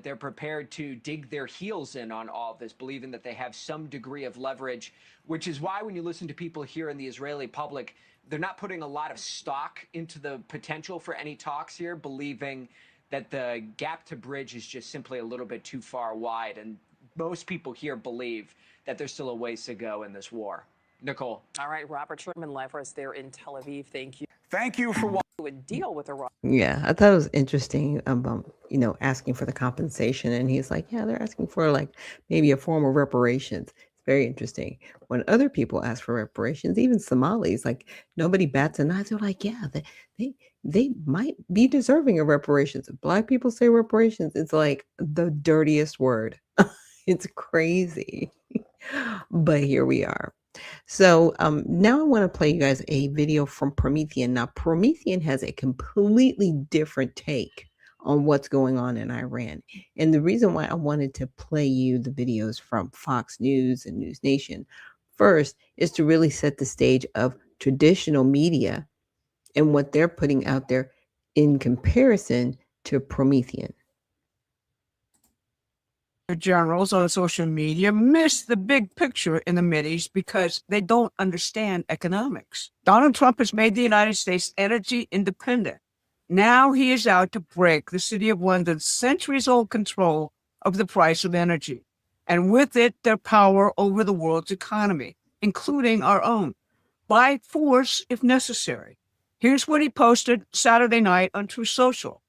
they're prepared to dig their heels in on all of this, believing that they have some degree of leverage, which is why when you listen to people here in the Israeli public, they're not putting a lot of stock into the potential for any talks here, believing that the gap to bridge is just simply a little bit too far wide. And most people here believe that there's still a ways to go in this war. Nicole. All right, Robert Sherman live for us there in Tel Aviv. Thank you. Thank you for watching. A deal with Iran. Yeah, I thought it was interesting about, asking for the compensation. And he's like, yeah, they're asking for like maybe a form of reparations. It's very interesting. When other people ask for reparations, even Somalis, like nobody bats an eye. They're like, yeah, they might be deserving of reparations. If Black people say reparations, it's like the dirtiest word. It's crazy. But here we are. So now I want to play you guys a video from Promethean. Now, Promethean has a completely different take on what's going on in Iran. And the reason why I wanted to play you the videos from Fox News and News Nation first is to really set the stage of traditional media and what they're putting out there in comparison to Promethean. Generals on social media miss the big picture in the Mideast because they don't understand economics. Donald Trump has made the United States energy independent. Now he is out to break the City of London's centuries-old control of the price of energy, and with it, their power over the world's economy, including our own, by force if necessary. Here's what he posted Saturday night on Truth Social.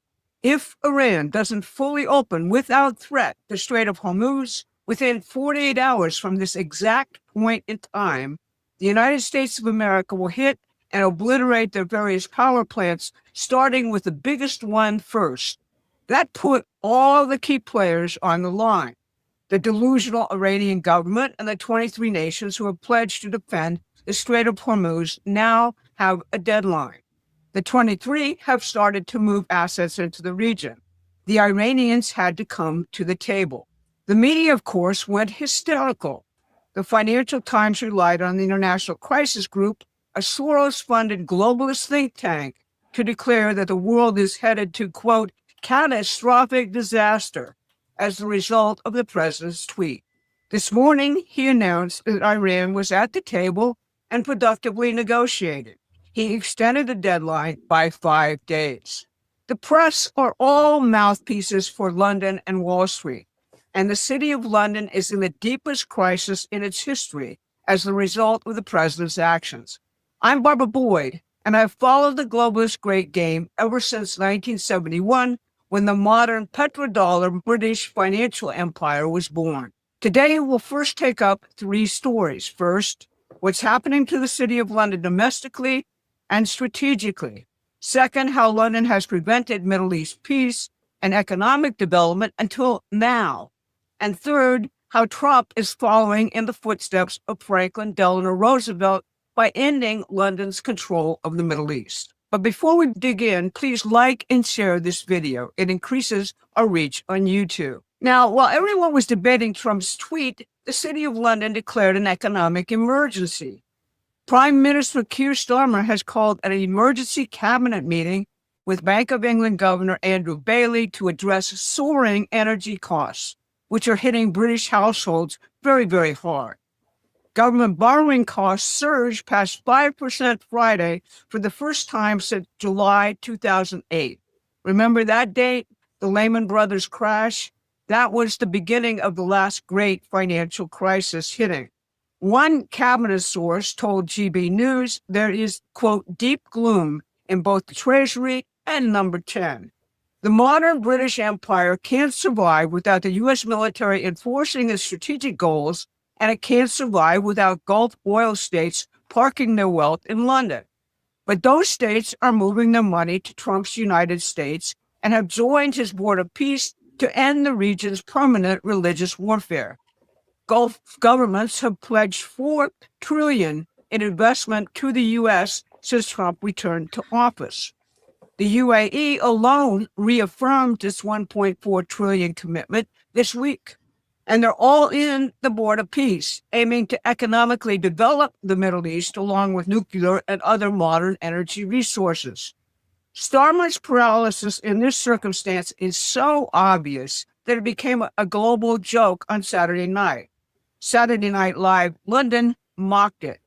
If Iran doesn't fully open without threat the Strait of Hormuz within 48 hours from this exact point in time, the United States of America will hit and obliterate their various power plants, starting with the biggest one first. That put all the key players on the line. The delusional Iranian government and the 23 nations who have pledged to defend the Strait of Hormuz now have a deadline. The 23 have started to move assets into the region. The Iranians had to come to the table. The media, of course, went hysterical. The Financial Times relied on the International Crisis Group, a Soros-funded globalist think tank, to declare that the world is headed to, quote, catastrophic disaster as the result of the president's tweet. This morning, he announced that Iran was at the table and productively negotiated. He extended the deadline by 5 days. The press are all mouthpieces for London and Wall Street, and the City of London is in the deepest crisis in its history as the result of the president's actions. I'm Barbara Boyd, and I've followed the globalist great game ever since 1971, when the modern petrodollar British financial empire was born. Today, we'll first take up 3 stories. First, what's happening to the City of London domestically and strategically. Second, how London has prevented Middle East peace and economic development until now. And third, how Trump is following in the footsteps of Franklin Delano Roosevelt by ending London's control of the Middle East. But before we dig in, please like and share this video. It increases our reach on YouTube. Now, while everyone was debating Trump's tweet, the City of London declared an economic emergency. Prime Minister Keir Starmer has called an emergency cabinet meeting with Bank of England Governor Andrew Bailey to address soaring energy costs, which are hitting British households very, very hard. Government borrowing costs surged past 5% Friday for the first time since July 2008. Remember that date, the Lehman Brothers crash? That was the beginning of the last great financial crisis hitting. One cabinet source told GB News there is, quote, deep gloom in both the Treasury and Number 10. The modern British Empire can't survive without the U.S. military enforcing its strategic goals, and it can't survive without Gulf oil states parking their wealth in London. But those states are moving their money to Trump's United States and have joined his Board of Peace to end the region's permanent religious warfare. Gulf governments have pledged $4 trillion in investment to the U.S. since Trump returned to office. The UAE alone reaffirmed its $1.4 trillion commitment this week. And they're all in the Board of Peace, aiming to economically develop the Middle East along with nuclear and other modern energy resources. Starmer's paralysis in this circumstance is so obvious that it became a global joke on Saturday night. Saturday Night Live London mocked it.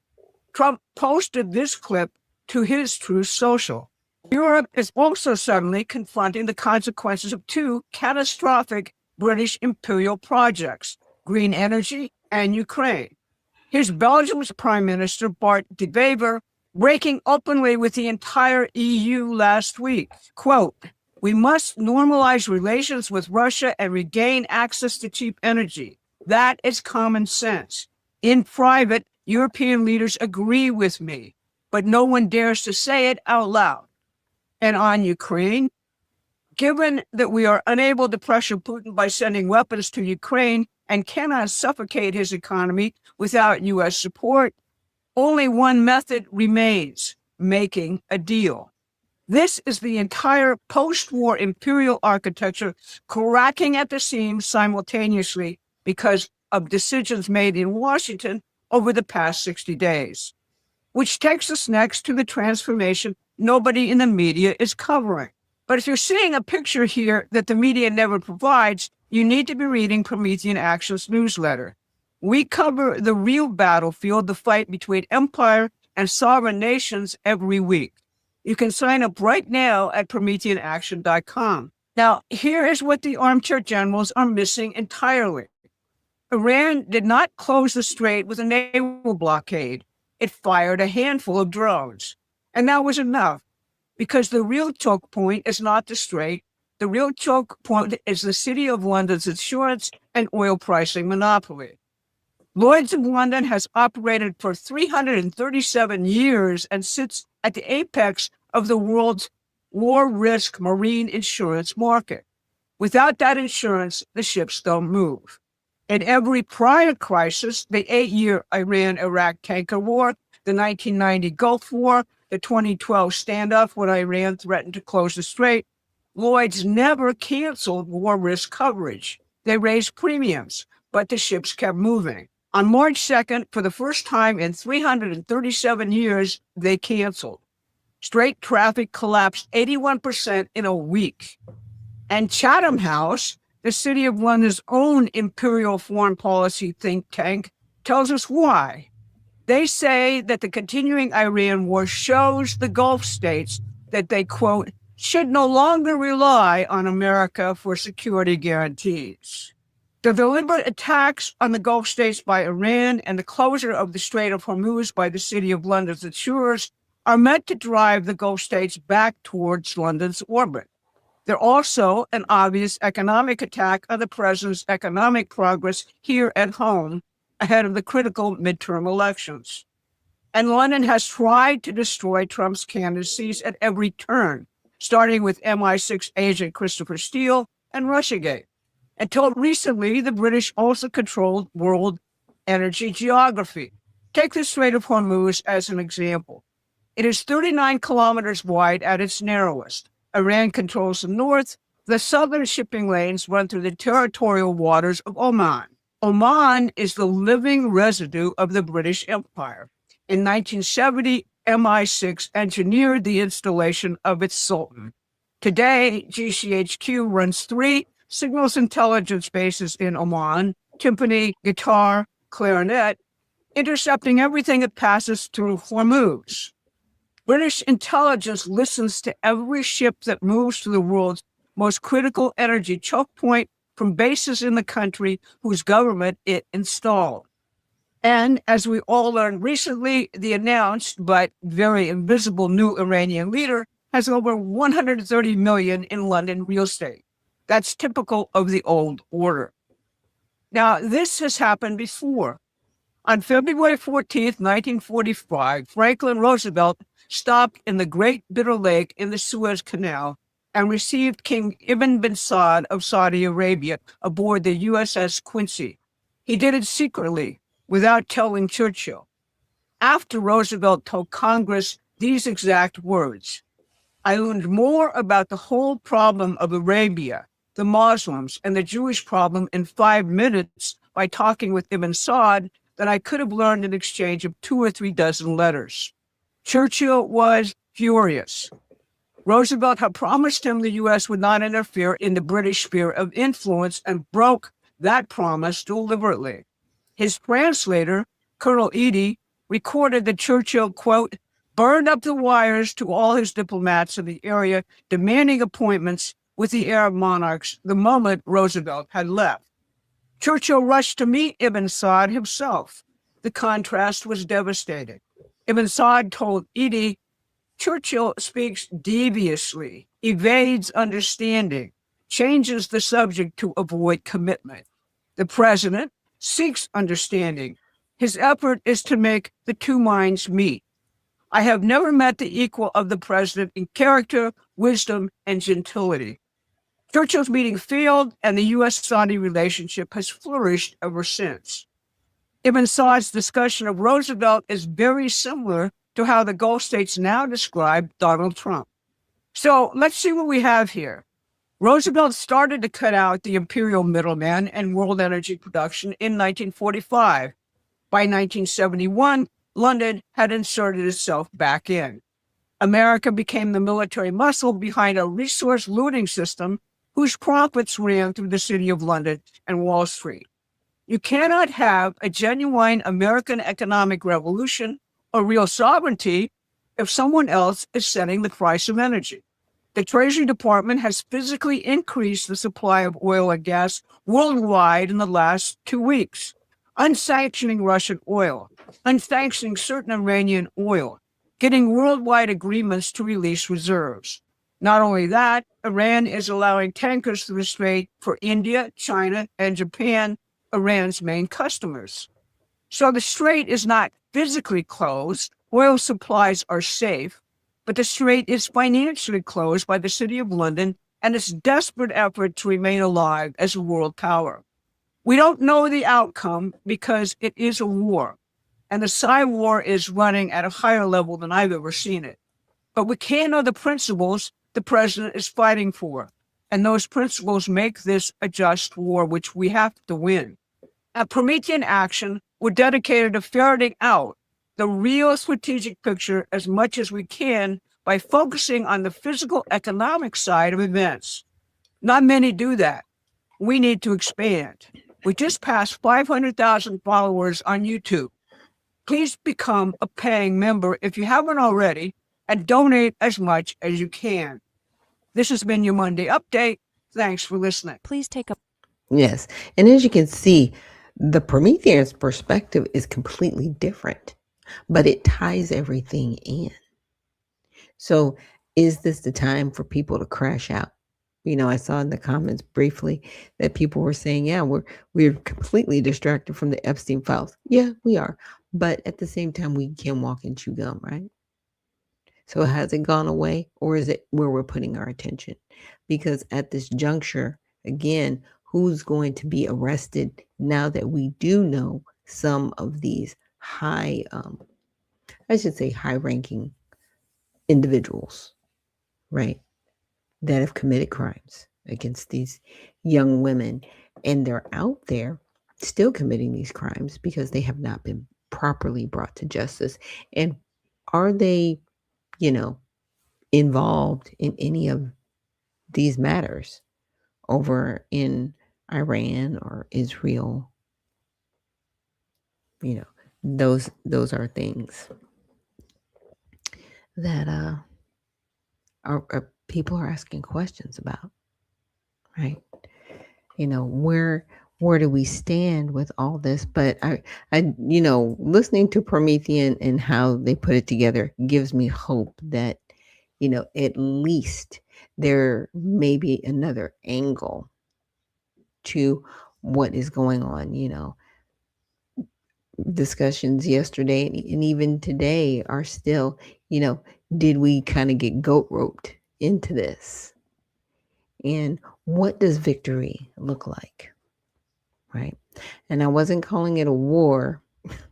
Trump posted this clip to his Truth Social. Europe is also suddenly confronting the consequences of 2 catastrophic British imperial projects, green energy and Ukraine. Here's Belgium's Prime Minister Bart De Wever breaking openly with the entire EU last week. Quote, we must normalize relations with Russia and regain access to cheap energy. That is common sense. In private, European leaders agree with me, but no one dares to say it out loud. And on Ukraine, given that we are unable to pressure Putin by sending weapons to Ukraine and cannot suffocate his economy without U.S. support, only one method remains: making a deal. This is the entire post-war imperial architecture cracking at the seams simultaneously because of decisions made in Washington over the past 60 days. Which takes us next to the transformation nobody in the media is covering. But if you're seeing a picture here that the media never provides, you need to be reading Promethean Action's newsletter. We cover the real battlefield, the fight between empire and sovereign nations every week. You can sign up right now at PrometheanAction.com. Now, here is what the armchair generals are missing entirely. Iran did not close the strait with a naval blockade. It fired a handful of drones. And that was enough, because the real choke point is not the strait. The real choke point is the City of London's insurance and oil pricing monopoly. Lloyd's of London has operated for 337 years and sits at the apex of the world's war risk marine insurance market. Without that insurance, the ships don't move. In every prior crisis, the 8-year Iran-Iraq tanker war, the 1990 Gulf War, the 2012 standoff when Iran threatened to close the strait, Lloyd's never canceled war risk coverage. They raised premiums, but the ships kept moving. On March 2nd, for the first time in 337 years, they canceled. Strait traffic collapsed 81% in a week. And Chatham House, the City of London's own imperial foreign policy think tank, tells us why. They say that the continuing Iran war shows the Gulf states that they, quote, should no longer rely on America for security guarantees. The deliberate attacks on the Gulf states by Iran and the closure of the Strait of Hormuz by the City of London's insurers are meant to drive the Gulf states back towards London's orbit. They're also an obvious economic attack on the president's economic progress here at home ahead of the critical midterm elections. And London has tried to destroy Trump's candidacies at every turn, starting with MI6 agent Christopher Steele and Russiagate. Until recently, the British also controlled world energy geography. Take the Strait of Hormuz as an example. It is 39 kilometers wide at its narrowest. Iran controls the north. The southern shipping lanes run through the territorial waters of Oman. Oman is the living residue of the British Empire. In 1970, MI6 engineered the installation of its Sultan. Today, GCHQ runs 3 signals intelligence bases in Oman, timpani, guitar, clarinet, intercepting everything that passes through Hormuz. British intelligence listens to every ship that moves to the world's most critical energy choke point from bases in the country whose government it installed. And as we all learned recently, the announced but very invisible new Iranian leader has over 130 million in London real estate. That's typical of the old order. Now, this has happened before. On February 14th, 1945, Franklin Roosevelt stopped in the Great Bitter Lake in the Suez Canal and received King Ibn bin Saud of Saudi Arabia aboard the USS Quincy. He did it secretly, without telling Churchill. After Roosevelt told Congress these exact words, I learned more about the whole problem of Arabia, the Muslims, and the Jewish problem in 5 minutes by talking with Ibn Saud than I could have learned in exchange of 2 or 3 dozen letters. Churchill was furious. Roosevelt had promised him the U.S. would not interfere in the British sphere of influence and broke that promise deliberately. His translator, Colonel Eady, recorded that Churchill, quote, burned up the wires to all his diplomats in the area, demanding appointments with the Arab monarchs the moment Roosevelt had left. Churchill rushed to meet Ibn Saud himself. The contrast was devastating. Ibn Saud told Eady, Churchill speaks deviously, evades understanding, changes the subject to avoid commitment. The president seeks understanding. His effort is to make the 2 minds meet. I have never met the equal of the president in character, wisdom, and gentility. Churchill's meeting failed, and the U.S.-Saudi relationship has flourished ever since. Ibn Saud's discussion of Roosevelt is very similar to how the Gulf states now describe Donald Trump. So let's see what we have here. Roosevelt started to cut out the imperial middleman and world energy production in 1945. By 1971, London had inserted itself back in. America became the military muscle behind a resource looting system whose profits ran through the City of London and Wall Street. You cannot have a genuine American economic revolution or real sovereignty if someone else is setting the price of energy. The Treasury Department has physically increased the supply of oil and gas worldwide in the last 2 weeks, unsanctioning Russian oil, unsanctioning certain Iranian oil, getting worldwide agreements to release reserves. Not only that, Iran is allowing tankers through the strait for India, China, and Japan, Iran's main customers. So the strait is not physically closed, oil supplies are safe, but the strait is financially closed by the City of London and its desperate effort to remain alive as a world power. We don't know the outcome because it is a war, and the Psy war is running at a higher level than I've ever seen it. But we can know the principles the president is fighting for, and those principles make this a just war, which we have to win. At Promethean Action, we're dedicated to ferreting out the real strategic picture as much as we can by focusing on the physical economic side of events. Not many do that. We need to expand. We just passed 500,000 followers on YouTube. Please become a paying member if you haven't already and donate as much as you can. This has been your Monday Update. Thanks for listening. Please take a... Yes. And as you can see, the Promethean's perspective is completely different, but it ties everything in. So is this the time for people to crash out? You know, I saw in the comments briefly that people were saying, yeah, we're completely distracted from the Epstein files. Yeah, we are. But at the same time, we can walk and chew gum, right? So has it gone away, or is it where we're putting our attention? Because at this juncture, again, who's going to be arrested now that we do know some of these high-ranking individuals, right, that have committed crimes against these young women, and they're out there still committing these crimes because they have not been properly brought to justice. And are they, involved in any of these matters over in Iran or Israel? Those are things that our people are asking questions about, right? Where do we stand with all this? But I listening to Promethean and how they put it together gives me hope that, at least there may be another angle to what is going on. Discussions yesterday and even today are still, did we kind of get goat roped into this? And what does victory look like? Right. And I wasn't calling it a war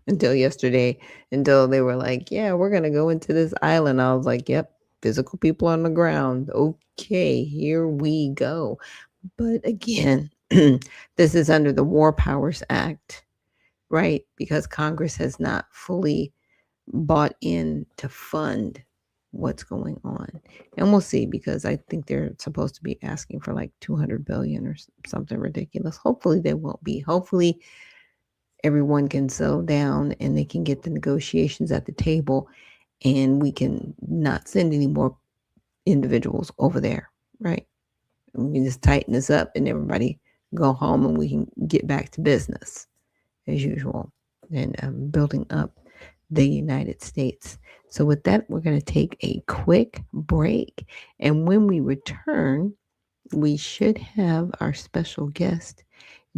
until yesterday, until they were like, yeah, we're going to go into this island. I was like, yep, physical people on the ground. Okay, here we go. But again, this is under the War Powers Act, right? Because Congress has not fully bought in to fund what's going on. And we'll see, because I think they're supposed to be asking for like $200 billion or something ridiculous. Hopefully they won't be. Hopefully everyone can settle down and they can get the negotiations at the table, and we can not send any more individuals over there, right? We can just tighten this up and everybody go home and we can get back to business as usual and building up the United States. So with that, we're going to take a quick break. And when we return, we should have our special guest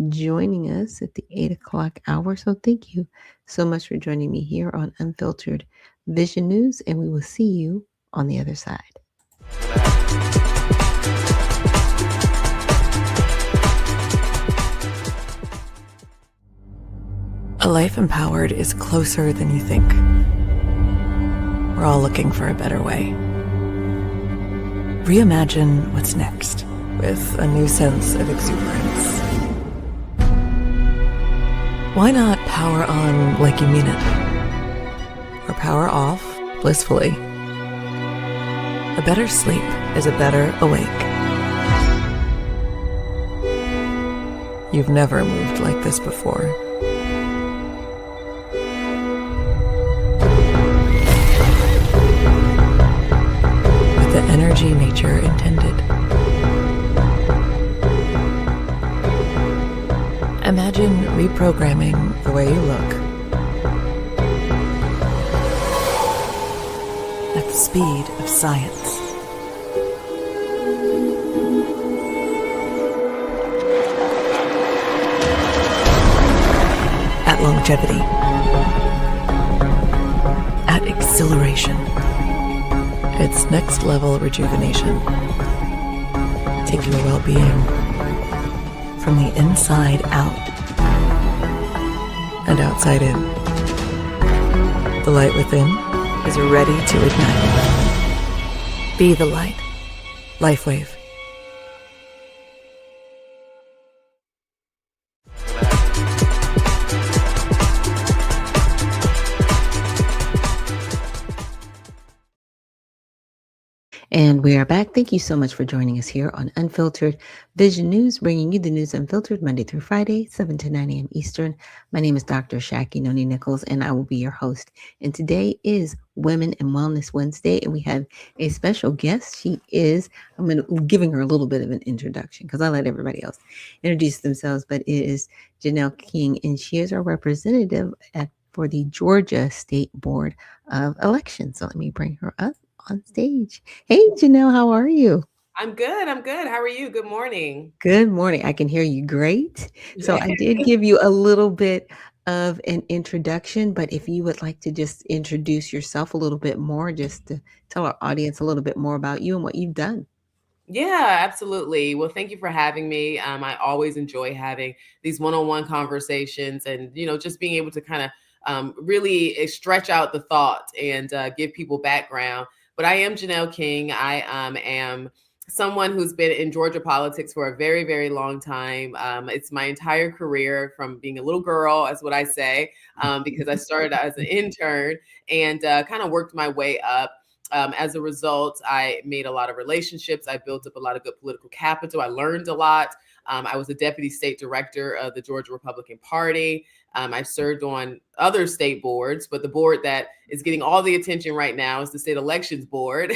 joining us at the 8 o'clock hour. So thank you so much for joining me here on Unfiltered Vision News, and we will see you on the other side. A life empowered is closer than you think. We're all looking for a better way. Reimagine what's next with a new sense of exuberance. Why not power on like you mean it? Or power off blissfully? A better sleep is a better awake. You've never moved like this before. With the energy nature intended. Imagine reprogramming the way you look at the speed of science. At longevity. At exhilaration. It's next level rejuvenation. Taking your well-being from the inside out and outside in. The light within is ready to ignite. Be the light. LifeWave. And we are back. Thank you so much for joining us here on Unfiltered Vision News, bringing you the news unfiltered Monday through Friday, 7 to 9 a.m. Eastern. My name is Dr. Ashaki Noni Nichols, and I will be your host. And today is Women and Wellness Wednesday, and we have a special guest. I'm giving her a little bit of an introduction because I let everybody else introduce themselves, but it is Janelle King, and she is our representative for the Georgia State Board of Elections. So let me bring her up on stage. Hey, Janelle, how are you? I'm good. How are you? Good morning. Good morning. I can hear you great. So I did give you a little bit of an introduction, but if you would like to just introduce yourself a little bit more, just to tell our audience a little bit more about you and what you've done. Yeah, absolutely. Well, thank you for having me. I always enjoy having these one-on-one conversations and, just being able to kind of really stretch out the thought and give people background. But I am Janelle King. I am someone who's been in Georgia politics for a very, very long time. It's my entire career from being a little girl, is what I say, because I started as an intern and kind of worked my way up. As a result, I made a lot of relationships. I built up a lot of good political capital. I learned a lot. I was a deputy state director of the Georgia Republican Party. I served on other state boards, but the board that is getting all the attention right now is the State Elections Board.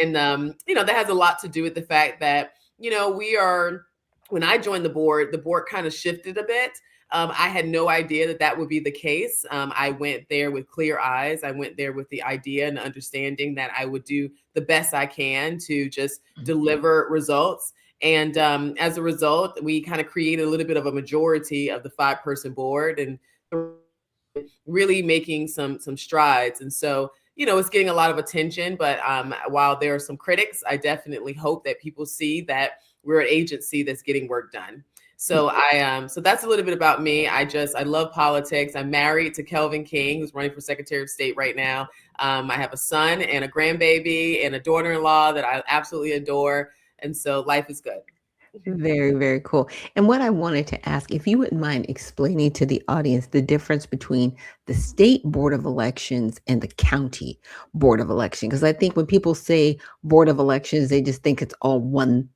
And, that has a lot to do with the fact that, when I joined the board kind of shifted a bit. I had no idea that would be the case. I went there with clear eyes. I went there with the idea and understanding that I would do the best I can to just deliver results. And as a result, we kind of created a little bit of a majority of the 5-person board and really making some strides. And so, it's getting a lot of attention. But while there are some critics, I definitely hope that people see that we're an agency that's getting work done. So so that's a little bit about me. I love politics. I'm married to Kelvin King, who's running for Secretary of State right now. I have a son and a grandbaby and a daughter-in-law that I absolutely adore. And so life is good. Very, very cool. And what I wanted to ask, if you wouldn't mind explaining to the audience the difference between the State Board of Elections and the County Board of Elections. Because I think when people say Board of Elections, they just think it's all one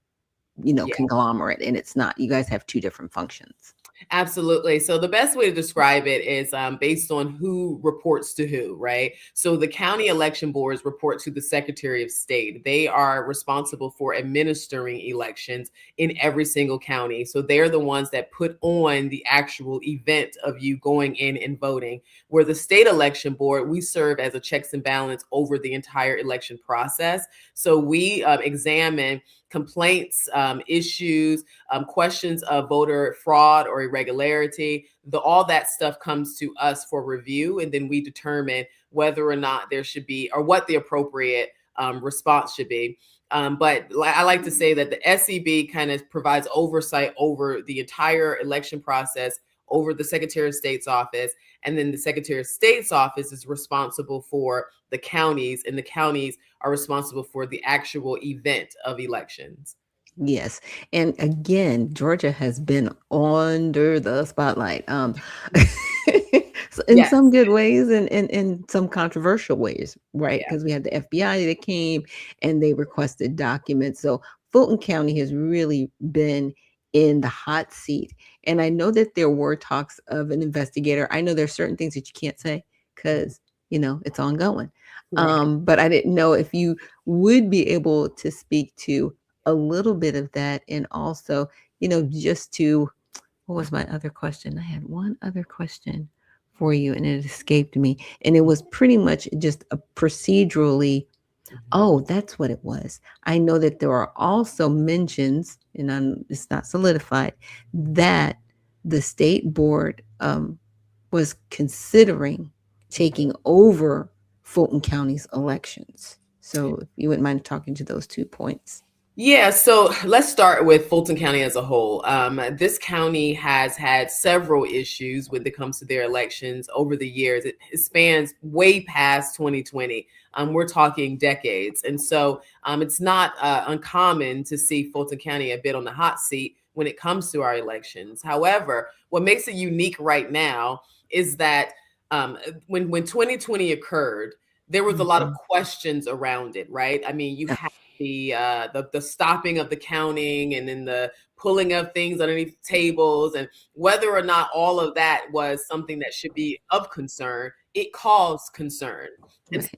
conglomerate, and it's not. You guys have two different functions. Absolutely. So the best way to describe it is based on who reports to who, right? So the county election boards report to the Secretary of State. They are responsible for administering elections in every single county. So they're the ones that put on the actual event of you going in and voting. Where the state election board, we serve as a checks and balance over the entire election process. So we examine complaints, issues, questions of voter fraud or irregularity. All that stuff comes to us for review, and then we determine whether or not there should be or what the appropriate response should be. But I like to say that the SEB kind of provides oversight over the entire election process over the Secretary of State's office. And then the Secretary of State's office is responsible for the counties, and the counties are responsible for the actual event of elections. Yes. And again, Georgia has been under the spotlight. So in some good ways and in some controversial ways, right? Because we had the FBI that came and they requested documents. So Fulton County has really been in the hot seat. And I know that there were talks of an investigator. I know there's certain things that you can't say because, it's ongoing. But I didn't know if you would be able to speak to a little bit of that. And also, just to, what was my other question? I had one other question for you and it escaped me. And it was pretty much just a procedurally, oh, that's what it was. I know that there are also mentions, and it's not solidified, that the state board was considering taking over Fulton County's elections. So if you wouldn't mind talking to those 2 points. Yeah, so let's start with Fulton County as a whole. This county has had several issues when it comes to their elections over the years. It spans way past 2020. We're talking decades. And so it's not uncommon to see Fulton County a bit on the hot seat when it comes to our elections. However, what makes it unique right now is that when 2020 occurred, there was a lot of questions around it, right? I mean, you have the stopping of the counting and then the pulling of things underneath tables, and whether or not all of that was something that should be of concern, it caused concern. And so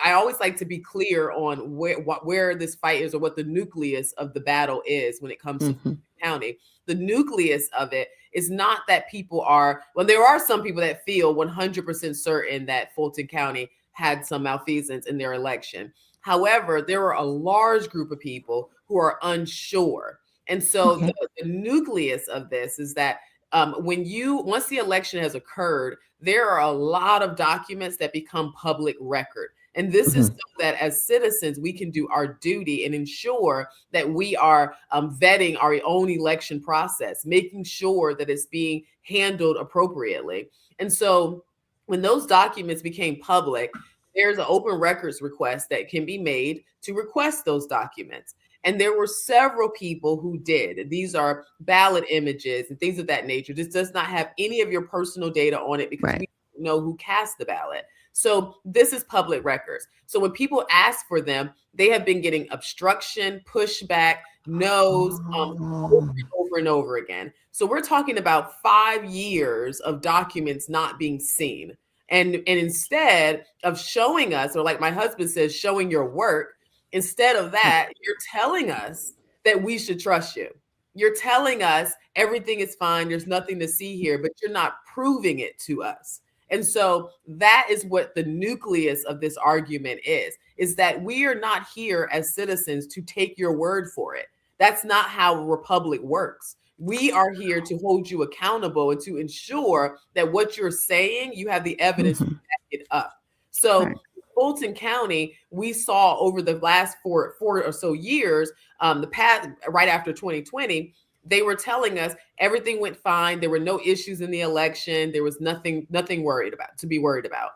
I always like to be clear on where this fight is, or what the nucleus of the battle is when it comes to Fulton County. The nucleus of it is not that people are, well, there are some people that feel 100% certain that Fulton County had some malfeasance in their election. However, there are a large group of people who are unsure. And so the nucleus of this is that once the election has occurred, there are a lot of documents that become public record. And this is so that as citizens, we can do our duty and ensure that we are vetting our own election process, making sure that it's being handled appropriately. And so when those documents became public, there's an open records request that can be made to request those documents. And there were several people who did. These are ballot images and things of that nature. This does not have any of your personal data on it because we don't know who cast the ballot. So this is public records. So when people ask for them, they have been getting obstruction, pushback, no's, over and over again. So we're talking about 5 years of documents not being seen. And instead of showing us, or like my husband says, showing your work, instead of that, you're telling us that we should trust you. You're telling us everything is fine. There's nothing to see here, but you're not proving it to us. And so that is what the nucleus of this argument is that we are not here as citizens to take your word for it. That's not how a republic works. We are here to hold you accountable and to ensure that what you're saying, you have the evidence to back it up. So Fulton County, we saw over the last four or so years, the past right after 2020, they were telling us everything went fine. There were no issues in the election. There was nothing to be worried about.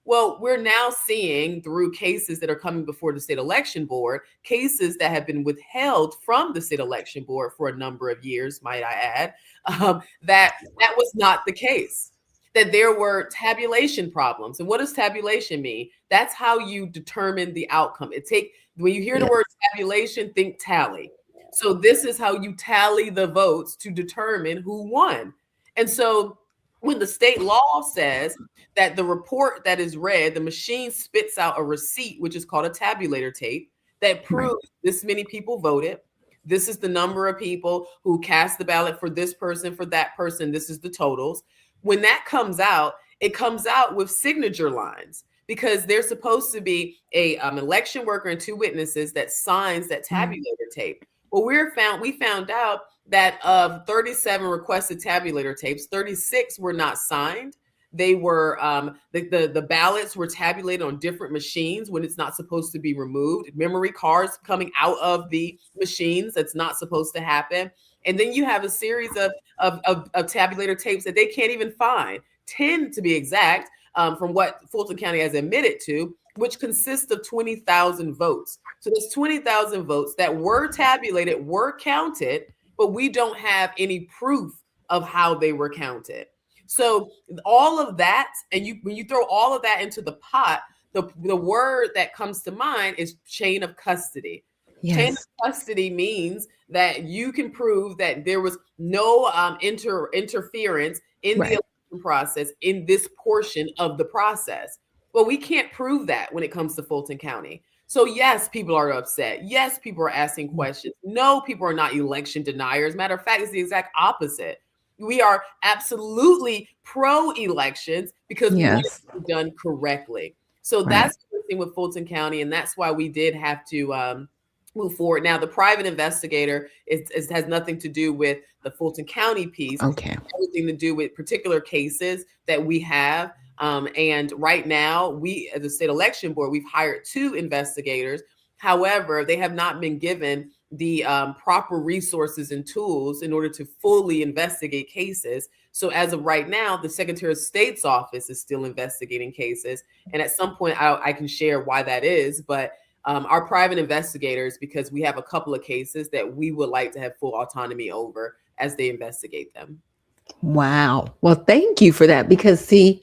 Well, we're now seeing through cases that are coming before the state election board, cases that have been withheld from the state election board for a number of years, might I add, that was not the case, that there were tabulation problems. And what does tabulation mean? That's how you determine the outcome. When you hear the word tabulation, think tally. So this is how you tally the votes to determine who won. And so when the state law says that the report that is read, the machine spits out a receipt, which is called a tabulator tape, that proves this many people voted. This is the number of people who cast the ballot for this person, for that person. This is the totals. When that comes out, it comes out with signature lines because there's supposed to be a election worker and 2 witnesses that signs that tabulator tape. Well, we found out that of 37 requested tabulator tapes, 36 were not signed. They were the ballots were tabulated on different machines when it's not supposed to be removed. Memory cards coming out of the machines, that's not supposed to happen. And then you have a series of tabulator tapes that they can't even find, 10 to be exact, from what Fulton County has admitted to, which consists of 20,000 votes. So there's 20,000 votes that were tabulated, were counted, but we don't have any proof of how they were counted. So all of that, and when you throw all of that into the pot, the word that comes to mind is chain of custody. Yes. Chain of custody means that you can prove that there was no interference in the election process in this portion of the process. Well, we can't prove that when it comes to Fulton County. So yes, people are upset. Yes, people are asking questions. No, people are not election deniers. Matter of fact, it's the exact opposite. We are absolutely pro-elections because we want it to be done correctly. So that's the thing with Fulton County, and that's why we did have to move forward. Now, the private investigator has nothing to do with the Fulton County piece. Okay. Everything to do with particular cases that we have. And right now, we, as a state election board, we've hired 2 investigators. However, they have not been given the proper resources and tools in order to fully investigate cases. So as of right now, the Secretary of State's office is still investigating cases. And at some point, I can share why that is. But our private investigators, because we have a couple of cases that we would like to have full autonomy over as they investigate them. Wow. Well, thank you for that, because see,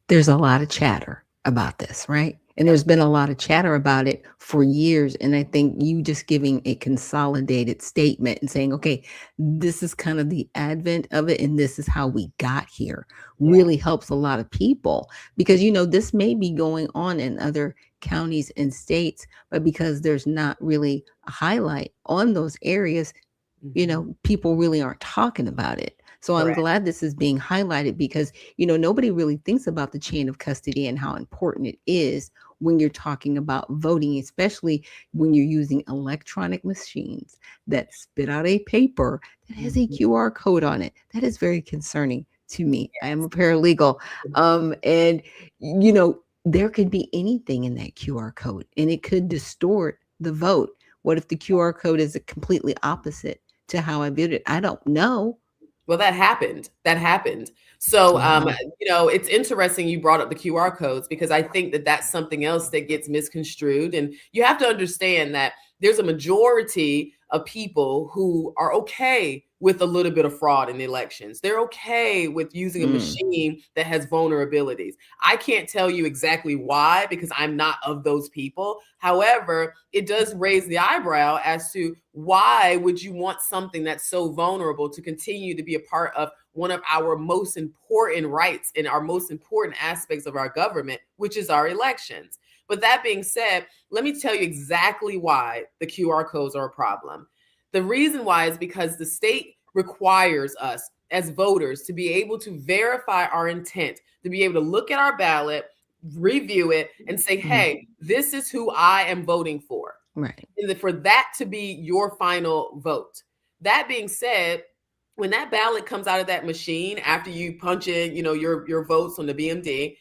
there's a lot of chatter about this, right? And there's been a lot of chatter about it for years. And I think you just giving a consolidated statement and saying, okay, this is kind of the advent of it, and this is how we got here, really helps a lot of people, because, you know, this may be going on in other counties and states, but because there's not really a highlight on those areas, you know, people really aren't talking about it. So I'm glad this is being highlighted, because, you know, nobody really thinks about the chain of custody and how important it is when you're talking about voting, especially when you're using electronic machines that spit out a paper that has a QR code on it. That is very concerning to me. I am a paralegal. And, you know, there could be anything in that QR code, and it could distort the vote. What if the QR code is completely opposite to how I viewed it? I don't know. Well, that happened. So, you know, it's interesting you brought up the QR codes, because I think that that's something else that gets misconstrued. And you have to understand that there's a majority of people who are okay with a little bit of fraud in the elections. They're okay with using a machine that has vulnerabilities. I can't tell you exactly why, because I'm not of those people. However, it does raise the eyebrow as to why would you want something that's so vulnerable to continue to be a part of one of our most important rights and our most important aspects of our government, which is our elections. But that being said, let me tell you exactly why the QR codes are a problem. The reason why is because the state requires us as voters to be able to verify our intent, to be able to look at our ballot, review it, and say, hey, this is who I am voting for. Right. And for that to be your final vote. That being said, when that ballot comes out of that machine, after you punch in, you know, your votes on the BMD,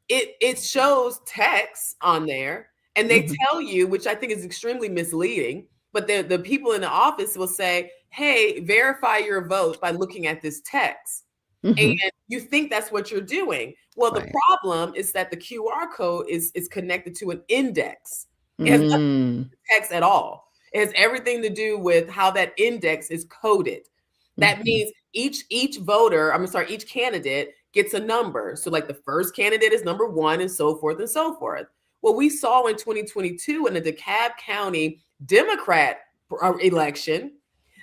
it shows text on there, and they tell you, which I think is extremely misleading, but the people in the office will say, hey, verify your vote by looking at this text. And you think that's what you're doing. Well, the problem is that the QR code is connected to an index. It has nothing to do with text at all. It has everything to do with how that index is coded. That means each candidate gets a number. So like the first candidate is number 1, and so forth and so forth. Well, we saw in 2022 in the DeKalb County Democrat election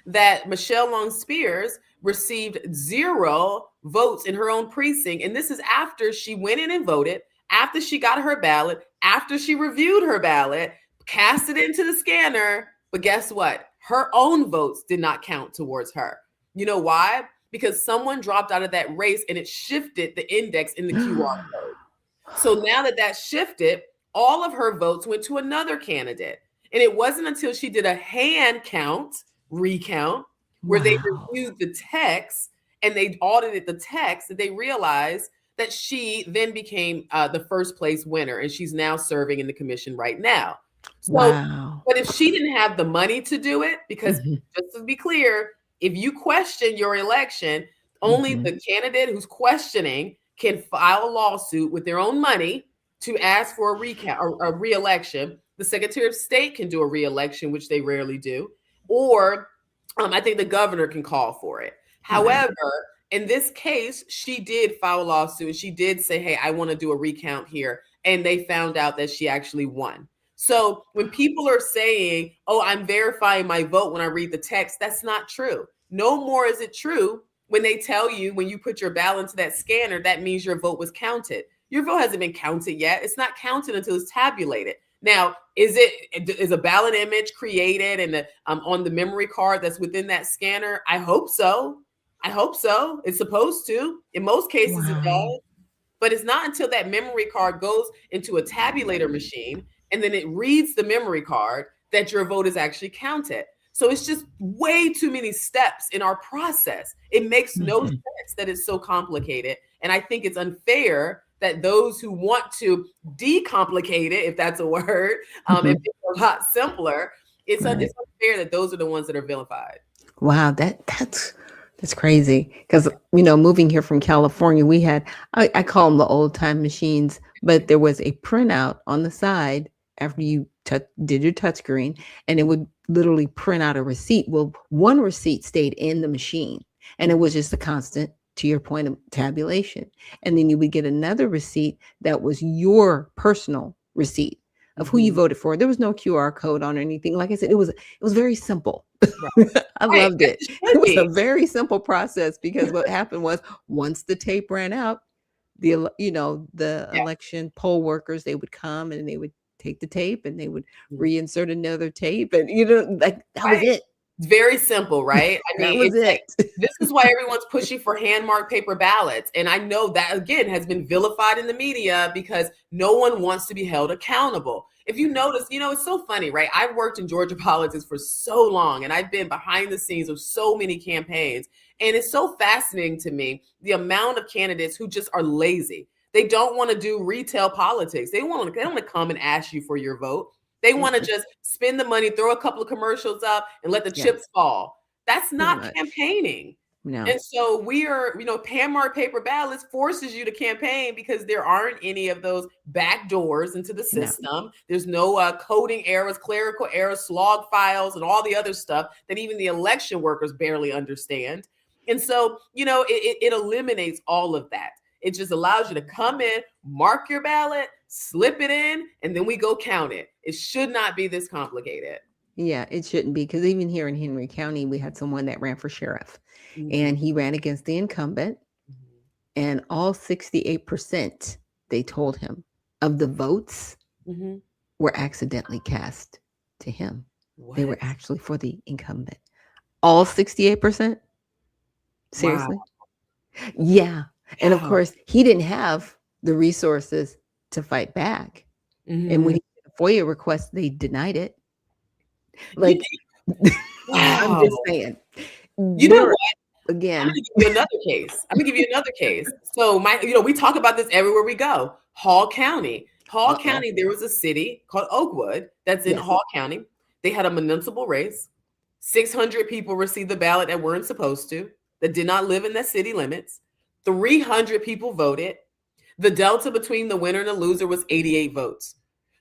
that Michelle Long Spears received 0 votes in her own precinct. And this is after she went in and voted, after she got her ballot, after she reviewed her ballot, cast it into the scanner. But guess what? Her own votes did not count towards her. You know why? Because someone dropped out of that race and it shifted the index in the QR code. So now that shifted, all of her votes went to another candidate. And it wasn't until she did a hand recount, where they reviewed the text and they audited the text, that they realized that she then became the first place winner. And she's now serving in the commission right now. So, but if she didn't have the money to do it, because just to be clear, If you question your election, only the candidate who's questioning can file a lawsuit with their own money to ask for a recount or a re-election. The Secretary of State can do a re-election, which they rarely do, or I think the governor can call for it. However, in this case, she did file a lawsuit and she did say, hey, I want to do a recount here. And they found out that she actually won. So when people are saying, oh, I'm verifying my vote when I read the text, that's not true. No more is it true when they tell you when you put your ballot into that scanner, that means your vote was counted. Your vote hasn't been counted yet. It's not counted until it's tabulated. Now, is a ballot image created and on the memory card that's within that scanner? I hope so. I hope so. It's supposed to. In most cases, it does. But it's not until that memory card goes into a tabulator machine and then it reads the memory card that your vote is actually counted. So it's just way too many steps in our process. It makes no sense that it's so complicated. And I think it's unfair that those who want to decomplicate it, if that's a word, and make it a lot simpler, it's unfair that those are the ones that are vilified. Wow, that's crazy. Because, moving here from California, we had, I call them the old time machines, but there was a printout on the side after you did your touchscreen, and it would literally print out a receipt. Well, one receipt stayed in the machine, and it was just a constant, to your point, of tabulation. And then you would get another receipt that was your personal receipt of who you voted for. There was no QR code on or anything. Like I said, it was very simple. I loved it. It was a very simple process because what happened was once the tape ran out, the election poll workers, they would come and they would take the tape and they would reinsert another tape, and that was it. Very simple, right? I mean, that was it. This is why everyone's pushing for hand-marked paper ballots. And I know that, again, has been vilified in the media because no one wants to be held accountable. If you notice, it's so funny, right? I've worked in Georgia politics for so long, and I've been behind the scenes of so many campaigns. And it's so fascinating to me, the amount of candidates who just are lazy. They don't want to do retail politics. They don't want to come and ask you for your vote. They want to just spend the money, throw a couple of commercials up, and let the chips fall. That's not campaigning. No. And so we are, hand-marked paper ballots forces you to campaign because there aren't any of those back doors into the system. No. There's no coding errors, clerical errors, slog files, and all the other stuff that even the election workers barely understand. And so, it eliminates all of that. It just allows you to come in, mark your ballot, slip it in, and then we go count it. It should not be this complicated. Yeah, it shouldn't be, because even here in Henry County, we had someone that ran for sheriff, and he ran against the incumbent, and all 68%, they told him, of the votes were accidentally cast to him. What? They were actually for the incumbent. All 68%? Seriously? Wow. Yeah. And of course, he didn't have the resources to fight back. And when he did a FOIA request, they denied it. Like, I'm just saying. You know what? Again, I'm gonna give you another case. So we talk about this everywhere we go. Hall County. Hall County, there was a city called Oakwood that's in Hall County. They had a municipal race. 600 people received the ballot that weren't supposed to, that did not live in the city limits. 300 people voted. The delta between the winner and the loser was 88 votes.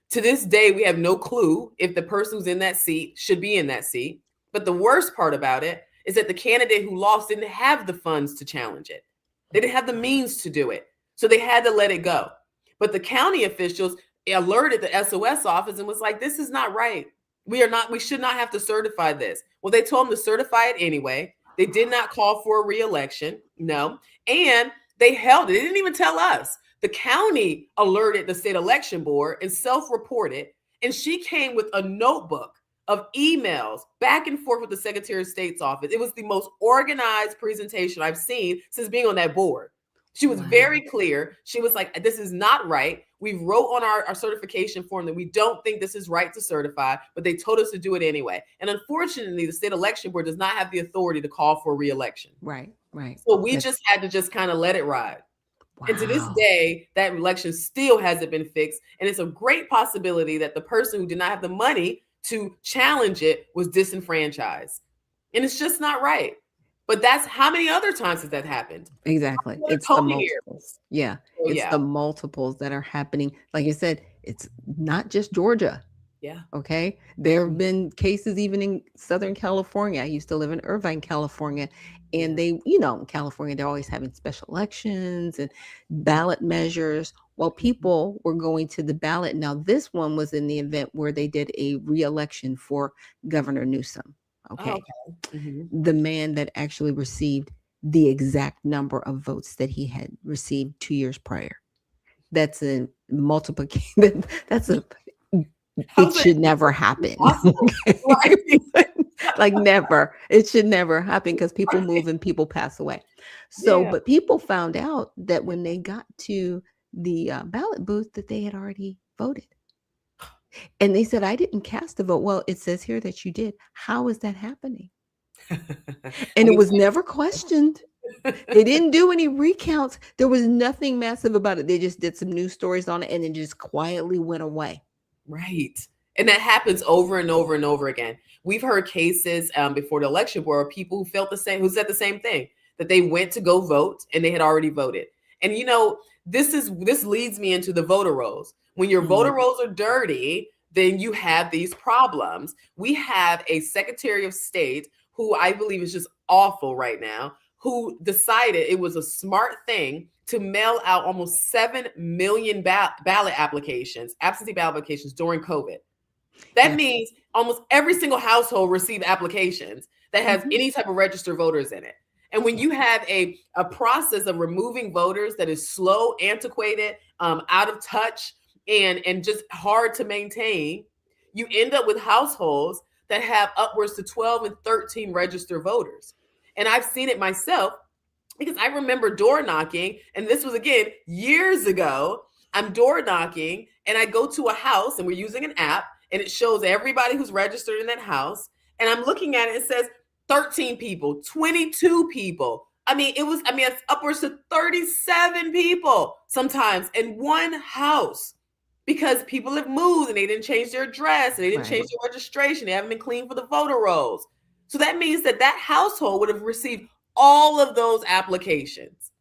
To this day, we have no clue if the person who's in that seat should be in that seat. But the worst part about it is that the candidate who lost didn't have the funds to challenge it. They didn't have the means to do it. So they had to let it go. But the county officials alerted the SOS office and was like, this is not right. We should not have to certify this. Well, they told them to certify it anyway. They did not call for a re-election. No. And they held it. They didn't even tell us. The county alerted the state election board and self-reported. And she came with a notebook of emails back and forth with the Secretary of State's office. It was the most organized presentation I've seen since being on that board. She was very clear. She was like, this is not right. We wrote on our certification form that we don't think this is right to certify, but they told us to do it anyway. And unfortunately, the state election board does not have the authority to call for re-election. Right. So we just had to just kind of let it ride. Wow. And to this day, that election still hasn't been fixed. And it's a great possibility that the person who did not have the money to challenge it was disenfranchised. And it's just not right. But that's how many other times has that happened? Exactly. Other It's the COVID years. multiples. Yeah. So, It's yeah. the multiples that are happening. Like you said, it's not just Georgia. Yeah. Okay. There have been cases even in Southern California. I used to live in Irvine, California. And they, in California, they're always having special elections and ballot measures. Well, people were going to the ballot. Now, this one was in the event where they did a re-election for Governor Newsom. Okay. Oh, okay. Mm-hmm. The man that actually received the exact number of votes that he had received 2 years prior. That's a multiplication. That's a, it should never happen. Like never. It should never happen because people move and people pass away. So, but people found out that when they got to the ballot booth that they had already voted. And they said, I didn't cast a vote. Well, it says here that you did. How is that happening? And it was never questioned. They didn't do any recounts. There was nothing massive about it. They just did some news stories on it and it just quietly went away. Right. And that happens over and over and over again. We've heard cases before the election where people who felt the same, who said the same thing, that they went to go vote and they had already voted. And this leads me into the voter rolls. When your voter rolls are dirty, then you have these problems. We have a Secretary of State who I believe is just awful right now, who decided it was a smart thing to mail out almost 7 million ballot applications, absentee ballot applications during COVID. That means almost every single household received applications that has any type of registered voters in it. And when you have a process of removing voters that is slow, antiquated, out of touch, and just hard to maintain, you end up with households that have upwards to 12 and 13 registered voters. And I've seen it myself because I remember door knocking, and this was, again, years ago. I'm door knocking, and I go to a house, and we're using an app, and it shows everybody who's registered in that house. And I'm looking at it, it says 13 people, 22 people. It's upwards to 37 people sometimes in one house because people have moved and they didn't change their address and they didn't change their registration. They haven't been clean for the voter rolls. So that means that household would have received all of those applications.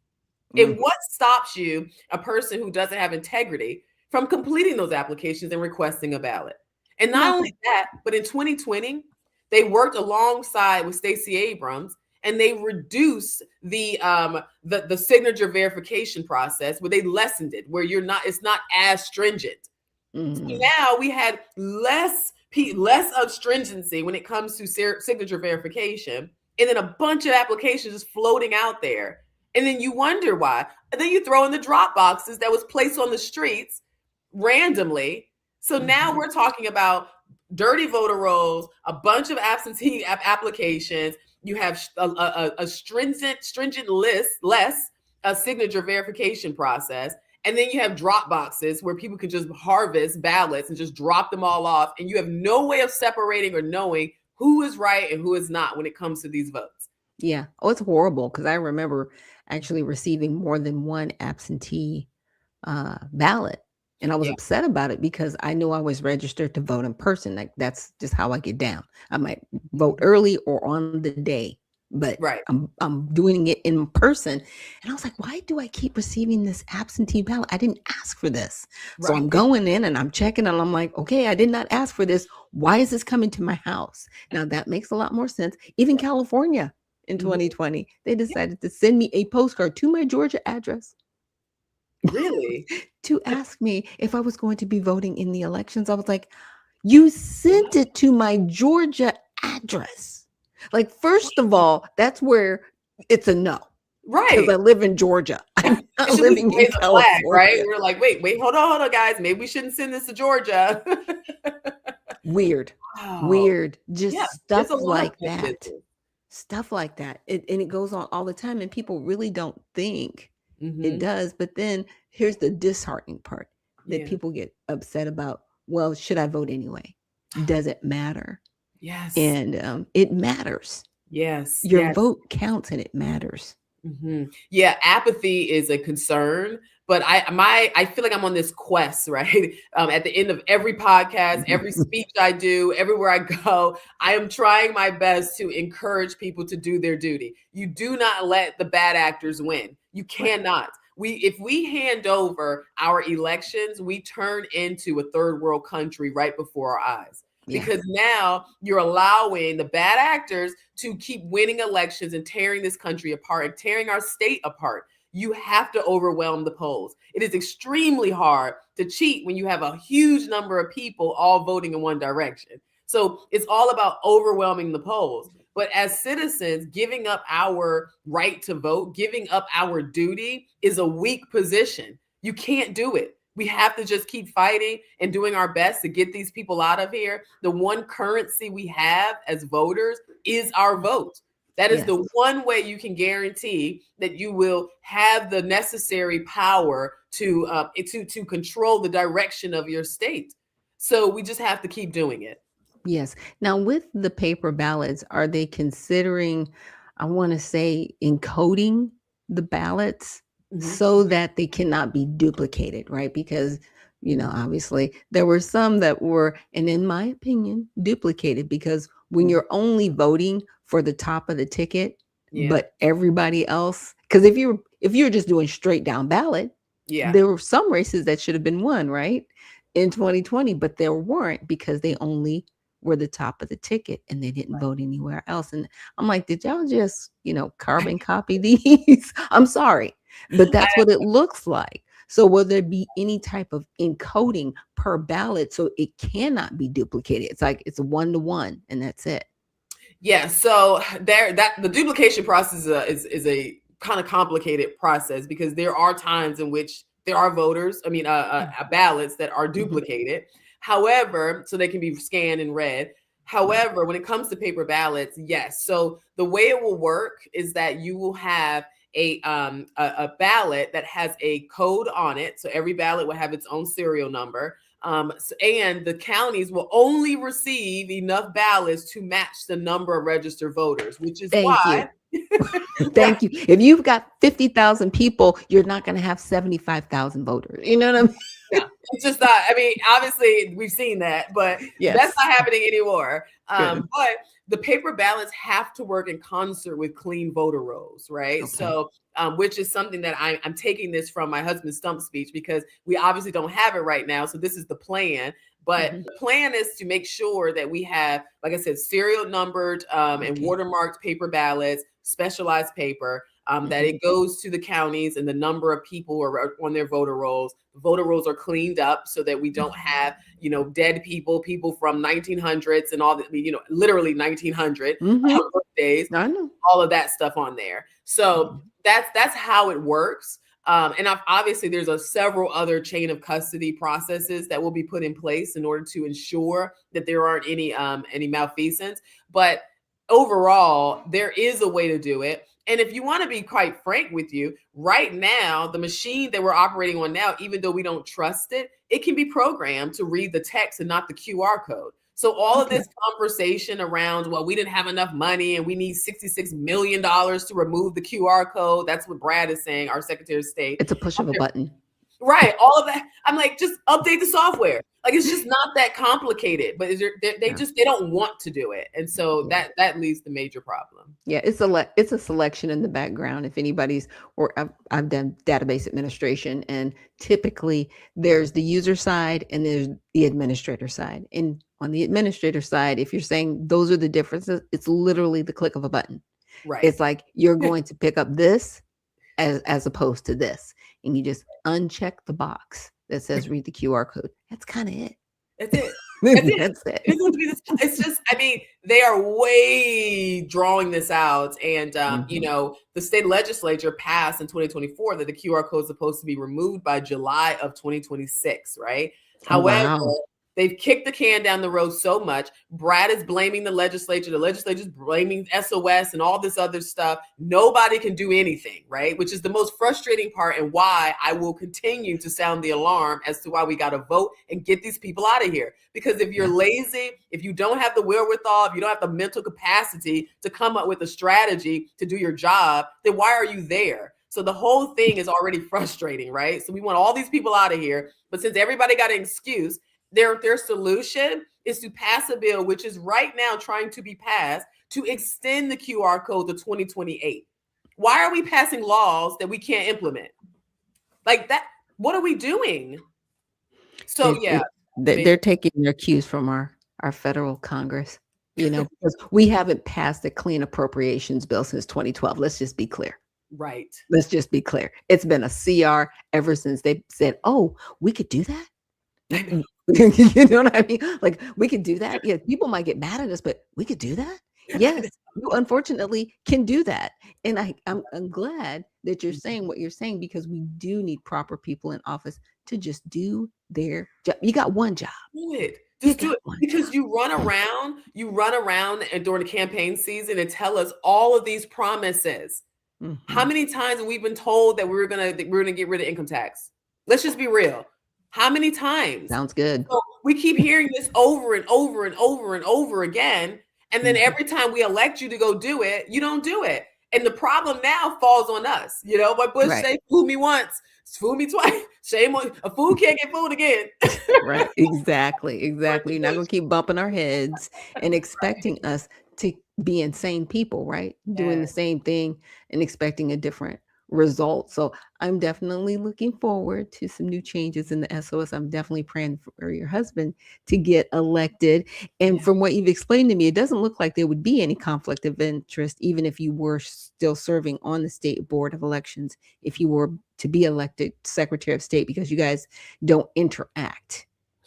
And what stops you, a person who doesn't have integrity, from completing those applications and requesting a ballot? And not only that, but in 2020, they worked alongside with Stacey Abrams and they reduced the signature verification process where they lessened it, where it's not as stringent. So now we had less of stringency when it comes to signature verification, and then a bunch of applications just floating out there. And then you wonder why. And then you throw in the drop boxes that was placed on the streets randomly. So now we're talking about dirty voter rolls, a bunch of absentee applications. You have a stringent less a signature verification process. And then you have drop boxes where people can just harvest ballots and just drop them all off. And you have no way of separating or knowing who is right and who is not when it comes to these votes. Yeah. Oh, it's horrible because I remember actually receiving more than one absentee ballot. And I was upset about it because I knew I was registered to vote in person. Like that's just how I get down. I might vote early or on the day, but I'm doing it in person. And I was like, why do I keep receiving this absentee ballot? I didn't ask for this. So I'm going in and I'm checking and I'm like, okay, I did not ask for this. Why is this coming to my house? Now that makes a lot more sense. Even California in 2020, they decided to send me a postcard to my Georgia address. Really? To ask me if I was going to be voting in the elections. I was like, you sent it to my Georgia address. Like, first of all, that's where it's a no. Right. Because I live in Georgia. I'm not living in California. Flag, right? We're like, wait, hold on, guys. Maybe we shouldn't send this to Georgia. Weird. Wow. Weird. Just stuff like that. that. Stuff like that. And it goes on all the time. And people really don't think it does. But then here's the disheartening part that people get upset about. Well, should I vote anyway? Does it matter? Yes. And it matters. Yes. Your vote counts and it matters. Yeah, apathy is a concern, but I feel like I'm on this quest, right? At the end of every podcast, every speech I do, everywhere I go, I am trying my best to encourage people to do their duty. You do not let the bad actors win. You cannot. If we hand over our elections, we turn into a third world country right before our eyes. Because now you're allowing the bad actors to keep winning elections and tearing this country apart and tearing our state apart. You have to overwhelm the polls. It is extremely hard to cheat when you have a huge number of people all voting in one direction. So it's all about overwhelming the polls. But as citizens, giving up our right to vote, giving up our duty is a weak position. You can't do it. We have to just keep fighting and doing our best to get these people out of here. The one currency we have as voters is our vote. That is the one way you can guarantee that you will have the necessary power to control the direction of your state. So we just have to keep doing it. Yes. Now, with the paper ballots, are they considering, I want to say, encoding the ballots so that they cannot be duplicated, right? Because, obviously there were some that were, and in my opinion, duplicated, because when you're only voting for the top of the ticket, but everybody else, because if you're just doing straight down ballot, there were some races that should have been won, right, in 2020, but there weren't, because they only were the top of the ticket and they didn't vote anywhere else. And I'm like, did y'all just, carbon copy these? I'm sorry, but that's what it looks like. So will there be any type of encoding per ballot so it cannot be duplicated? It's like it's a 1-to-1 and that's it. Yeah. So the duplication process is a kind of complicated process, because there are times in which there are ballots that are duplicated. However, so they can be scanned and read. However, when it comes to paper ballots, yes. So the way it will work is that you will have a ballot that has a code on it. So every ballot will have its own serial number. And the counties will only receive enough ballots to match the number of registered voters, which is why. Thank you. If you've got 50,000 people, you're not going to have 75,000 voters. You know what I mean? Yeah, it's just not. I mean, obviously we've seen that, but that's not happening anymore. But the paper ballots have to work in concert with clean voter rolls, right? Okay. So, which is something that I'm taking this from my husband's stump speech, because we obviously don't have it right now. So this is the plan. But the plan is to make sure that we have, like I said, serial numbered and watermarked paper ballots, specialized paper, that it goes to the counties, and the number of people are on their voter rolls. The voter rolls are cleaned up so that we don't have, dead people from 1900s and all that, literally 1900 birthdays, all of that stuff on there. So that's how it works. And obviously there's several other chain of custody processes that will be put in place in order to ensure that there aren't any malfeasance. But overall, there is a way to do it. And if you want to be quite frank with you, right now, the machine that we're operating on now, even though we don't trust it, it can be programmed to read the text and not the QR code. So all of this conversation around, well, we didn't have enough money and we need $66 million to remove the QR code. That's what Brad is saying, our Secretary of State. It's a push of a button. Right. All of that. I'm like, just update the software. Like, it's just not that complicated, but they don't want to do it. And so that leads to major problem. Yeah, it's a selection in the background. If anybody's, or I've done database administration, and typically there's the user side and there's the administrator side. And on the administrator side, if you're saying those are the differences, it's literally the click of a button. Right. It's like you're going to pick up this as opposed to this. And you just uncheck the box that says read the QR code. That's kind of it. That's it. That's it. It's just, I mean, they are way drawing this out. And, the state legislature passed in 2024 that the QR code is supposed to be removed by July of 2026, right? However, They've kicked the can down the road so much. Brad is blaming the legislature. The legislature's blaming SOS and all this other stuff. Nobody can do anything, right? Which is the most frustrating part, and why I will continue to sound the alarm as to why we got to vote and get these people out of here. Because if you're lazy, if you don't have the wherewithal, if you don't have the mental capacity to come up with a strategy to do your job, then why are you there? So the whole thing is already frustrating, right? So we want all these people out of here. But since everybody got an excuse, their solution is to pass a bill, which is right now trying to be passed, to extend the QR code to 2028. Why are we passing laws that we can't implement? Like that, what are we doing? So they're taking their cues from our federal Congress, because we haven't passed a clean appropriations bill since 2012. Let's just be clear. Right. Let's just be clear. It's been a CR ever since they said, oh, we could do that. You know what I mean? Like, we could do that. Yeah, people might get mad at us, but we could do that. Yes, you unfortunately can do that. And I'm glad that you're saying what you're saying, because we do need proper people in office to just do their job. You got one job. Do it. Just do it. Because you run around and during the campaign season and tell us all of these promises. Mm-hmm. How many times have we been told that we're gonna get rid of income tax? Let's just be real. How many times? Sounds good. So we keep hearing this over and over and over and over again. And then every time we elect you to go do it, you don't do it. And the problem now falls on us. What Bush say, fool me once, fool me twice. Shame on a fool can't get fooled again. Right. Exactly. You're not going to keep bumping our heads and expecting us to be insane people, right? Doing the same thing and expecting a different result. So I'm definitely looking forward to some new changes in the SOS. I'm definitely praying for your husband to get elected. And from what you've explained to me, it doesn't look like there would be any conflict of interest, even if you were still serving on the state board of elections, if you were to be elected Secretary of State, because you guys don't interact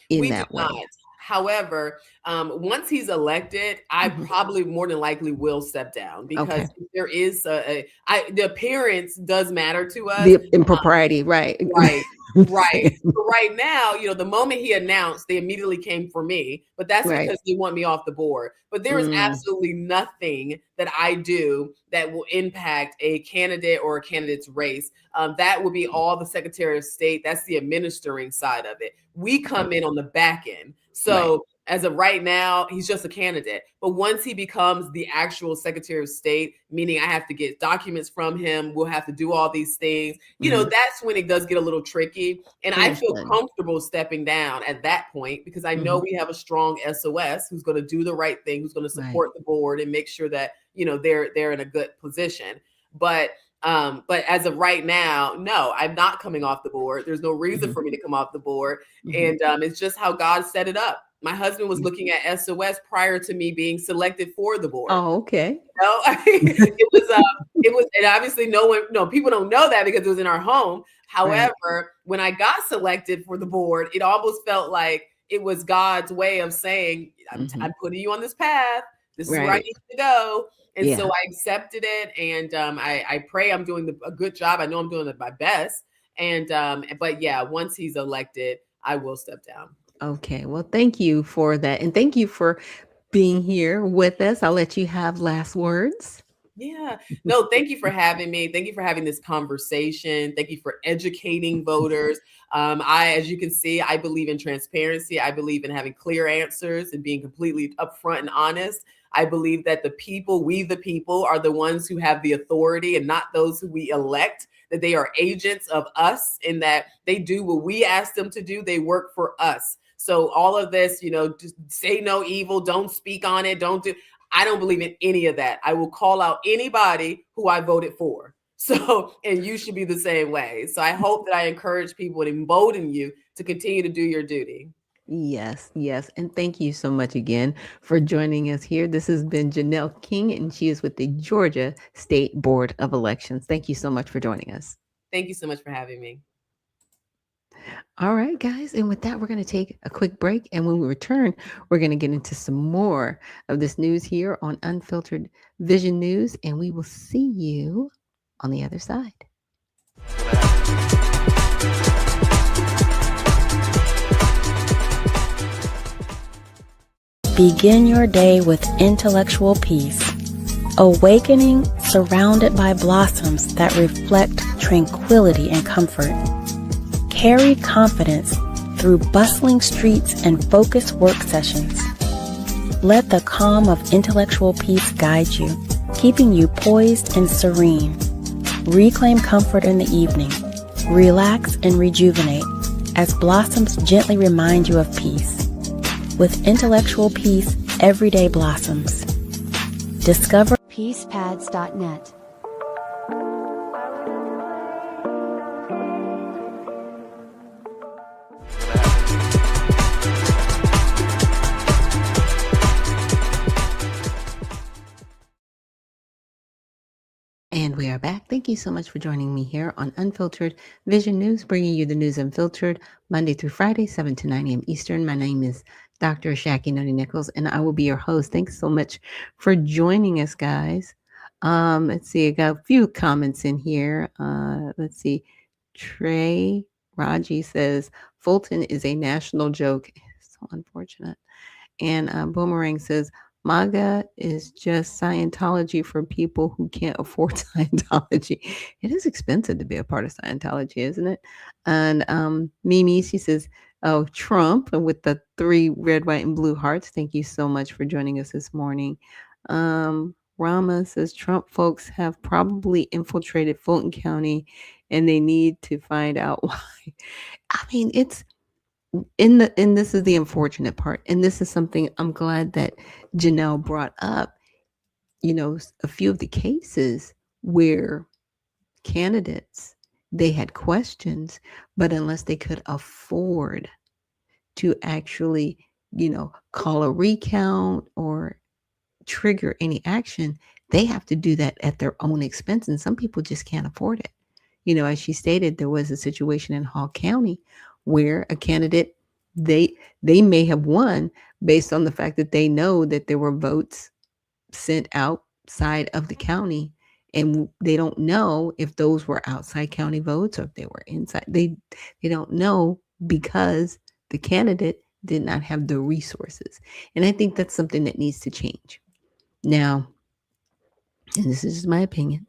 in that way. Not. However, once he's elected, I probably more than likely will step down, because there is the appearance does matter to us. The impropriety, right. Right. So right now, the moment he announced, they immediately came for me, but that's because they want me off the board. But there is absolutely nothing that I do that will impact a candidate or a candidate's race. That would be all the Secretary of State. That's the administering side of it. We come in on the back end. So as of right now, he's just a candidate. But once he becomes the actual Secretary of State, meaning I have to get documents from him, we'll have to do all these things, that's when it does get a little tricky. And I feel comfortable stepping down at that point, because I know we have a strong SOS who's going to do the right thing, who's going to support the board and make sure that, they're in a good position. But as of right now, no, I'm not coming off the board. There's no reason for me to come off the board. And it's just how God set it up. My husband was looking at SOS prior to me being selected for the board. Oh, okay. It was, and obviously people don't know that because it was in our home. However, when I got selected for the board, it almost felt like it was God's way of saying, I'm putting you on this path. This is where I need to go. And so I accepted it, and I pray I'm doing a good job. I know I'm doing my best. And but once he's elected, I will step down. Okay. Well, thank you for that. And thank you for being here with us. I'll let you have last words. Yeah. No, thank you for having me. Thank you for having this conversation. Thank you for educating voters. As you can see, I believe in transparency. I believe in having clear answers and being completely upfront and honest. I believe that we the people, are the ones who have the authority and not those who we elect, that they are agents of us, in that they do what we ask them to do. They work for us. So all of this, just say no evil, don't speak on it, I don't believe in any of that. I will call out anybody who I voted for. So, and you should be the same way. So I hope that I encourage people and embolden you to continue to do your duty. Yes. And thank you so much again for joining us here. This has been Janelle King, and she is with the Georgia State Board of Elections. Thank you so much for joining us. Thank you so much for having me. All right, guys. And with that, we're going to take a quick break. And when we return, we're going to get into some more of this news here on Unfiltered Vision News. And we will see you on the other side. Begin your day with intellectual peace. Awakening surrounded by blossoms that reflect tranquility and comfort. Carry confidence through bustling streets and focused work sessions. Let the calm of intellectual peace guide you, keeping you poised and serene. Reclaim comfort in the evening. Relax and rejuvenate as blossoms gently remind you of peace. With intellectual peace, everyday blossoms. Discover peacepads.net. And we are back. Thank you so much for joining me here on Unfiltered Vision News, bringing you the news unfiltered Monday through Friday, 7 to 9 a.m. Eastern. My name is Dr. Ashaki Noni Nichols, and I will be your host. Thanks so much for joining us, guys. Let's see. I got a few comments in here. Let's see. Trey Raji says, Fulton is a national joke. So unfortunate. And Boomerang says, MAGA is just Scientology for people who can't afford Scientology. It is expensive to be a part of Scientology, isn't it? And Mimi, she says, oh, Trump with the 3 red, white, and blue hearts. Thank you so much for joining us this morning. Rama says, Trump folks have probably infiltrated Fulton County and they need to find out why. I mean, it's and this is the unfortunate part, and this is something I'm glad that Janelle brought up, a few of the cases where candidates, they had questions, but unless they could afford to actually, call a recount or trigger any action, they have to do that at their own expense, and some people just can't afford it. As she stated, there was a situation in Hall County where a candidate, they may have won based on the fact that they know that there were votes sent outside of the county, and they don't know if those were outside county votes or if they were inside. They don't know because the candidate did not have the resources. And I think that's something that needs to change. Now, and this is just my opinion,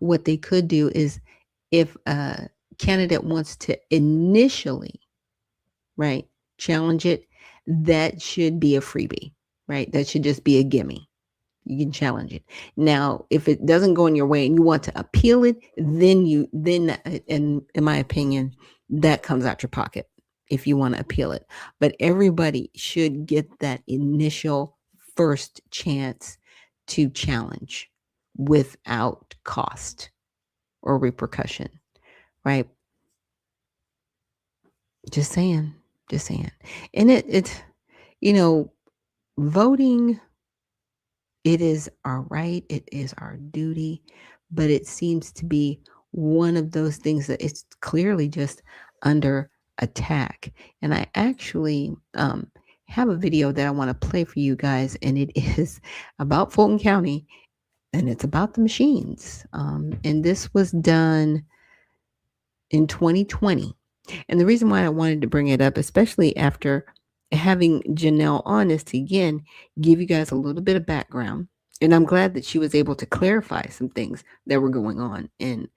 what they could do is, if a candidate wants to initially, right, challenge it, that should be a freebie, right? That should just be a gimme. You can challenge it. Now, if it doesn't go in your way and you want to appeal it, then in my opinion, that comes out your pocket if you want to appeal it. But everybody should get that initial first chance to challenge without cost or repercussion, right? Just saying. And it's, voting, it is our right, it is our duty, but it seems to be one of those things that it's clearly just under attack. And I actually have a video that I want to play for you guys, and it is about Fulton County, and it's about the machines. And this was done in 2020. And the reason why I wanted to bring it up, especially after having Janelle on, is to, again, give you guys a little bit of background. And I'm glad that she was able to clarify some things that were going on, and,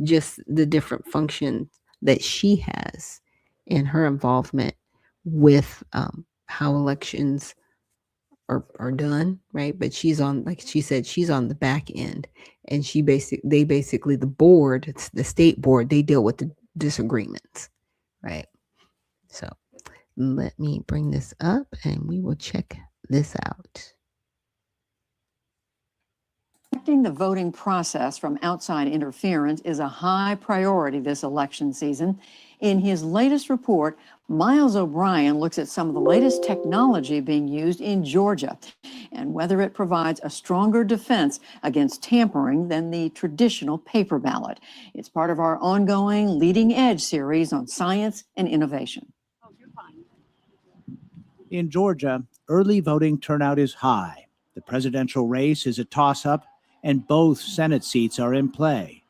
just the different functions that she has in her involvement with how elections are done, right? But she's on, like she said, she's on the back end, and they basically, the board, it's the state board, they deal with the disagreements, right? So let me bring this up and we will check this out. Protecting the voting process from outside interference is a high priority this election season. In his latest report, Miles O'Brien looks at some of the latest technology being used in Georgia and whether it provides a stronger defense against tampering than the traditional paper ballot. It's part of our ongoing Leading Edge series on science and innovation. In Georgia, early voting turnout is high. The presidential race is a toss-up, and both Senate seats are in play.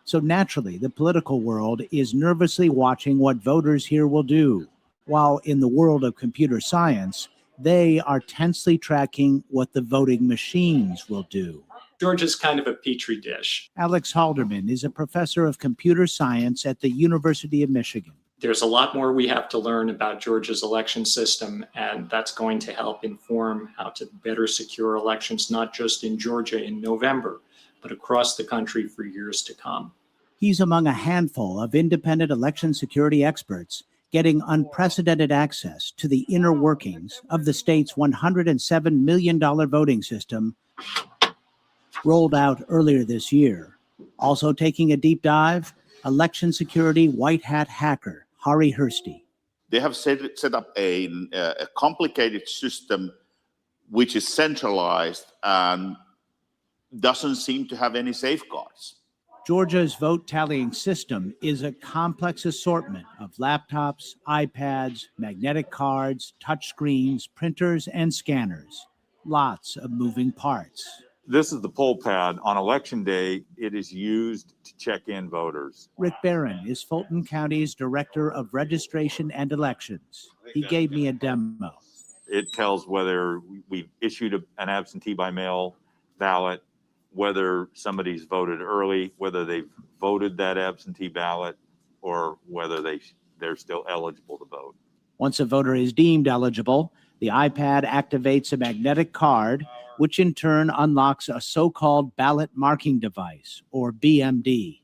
So naturally, the political world is nervously watching what voters here will do, while in the world of computer science, They are tensely tracking what the voting machines will do. Georgia's kind of a petri dish. Alex Halderman is a professor of computer science at the University of Michigan. There's a lot more we have to learn about Georgia's election system, and that's going to help inform how to better secure elections, not just in Georgia in November, but across the country for years to come. He's among a handful of independent election security experts getting unprecedented access to the inner workings of the state's $107 million voting system rolled out earlier this year. Also taking a deep dive, election security white hat hacker Hari Hursty. They have set up a complicated system which is centralized and doesn't seem to have any safeguards. Georgia's vote tallying system is a complex assortment of laptops, iPads, magnetic cards, touchscreens, printers, and scanners. Lots of moving parts. This is the poll pad. On election day, it is used to check in voters. Rick Barron is Fulton County's Director of Registration and Elections. He gave me a demo. It tells whether we've issued an absentee by mail ballot, whether somebody's voted early, whether they've voted that absentee ballot, or whether they're still eligible to vote. Once a voter is deemed eligible, the iPad activates a magnetic card, which in turn unlocks a so-called ballot marking device, or BMD.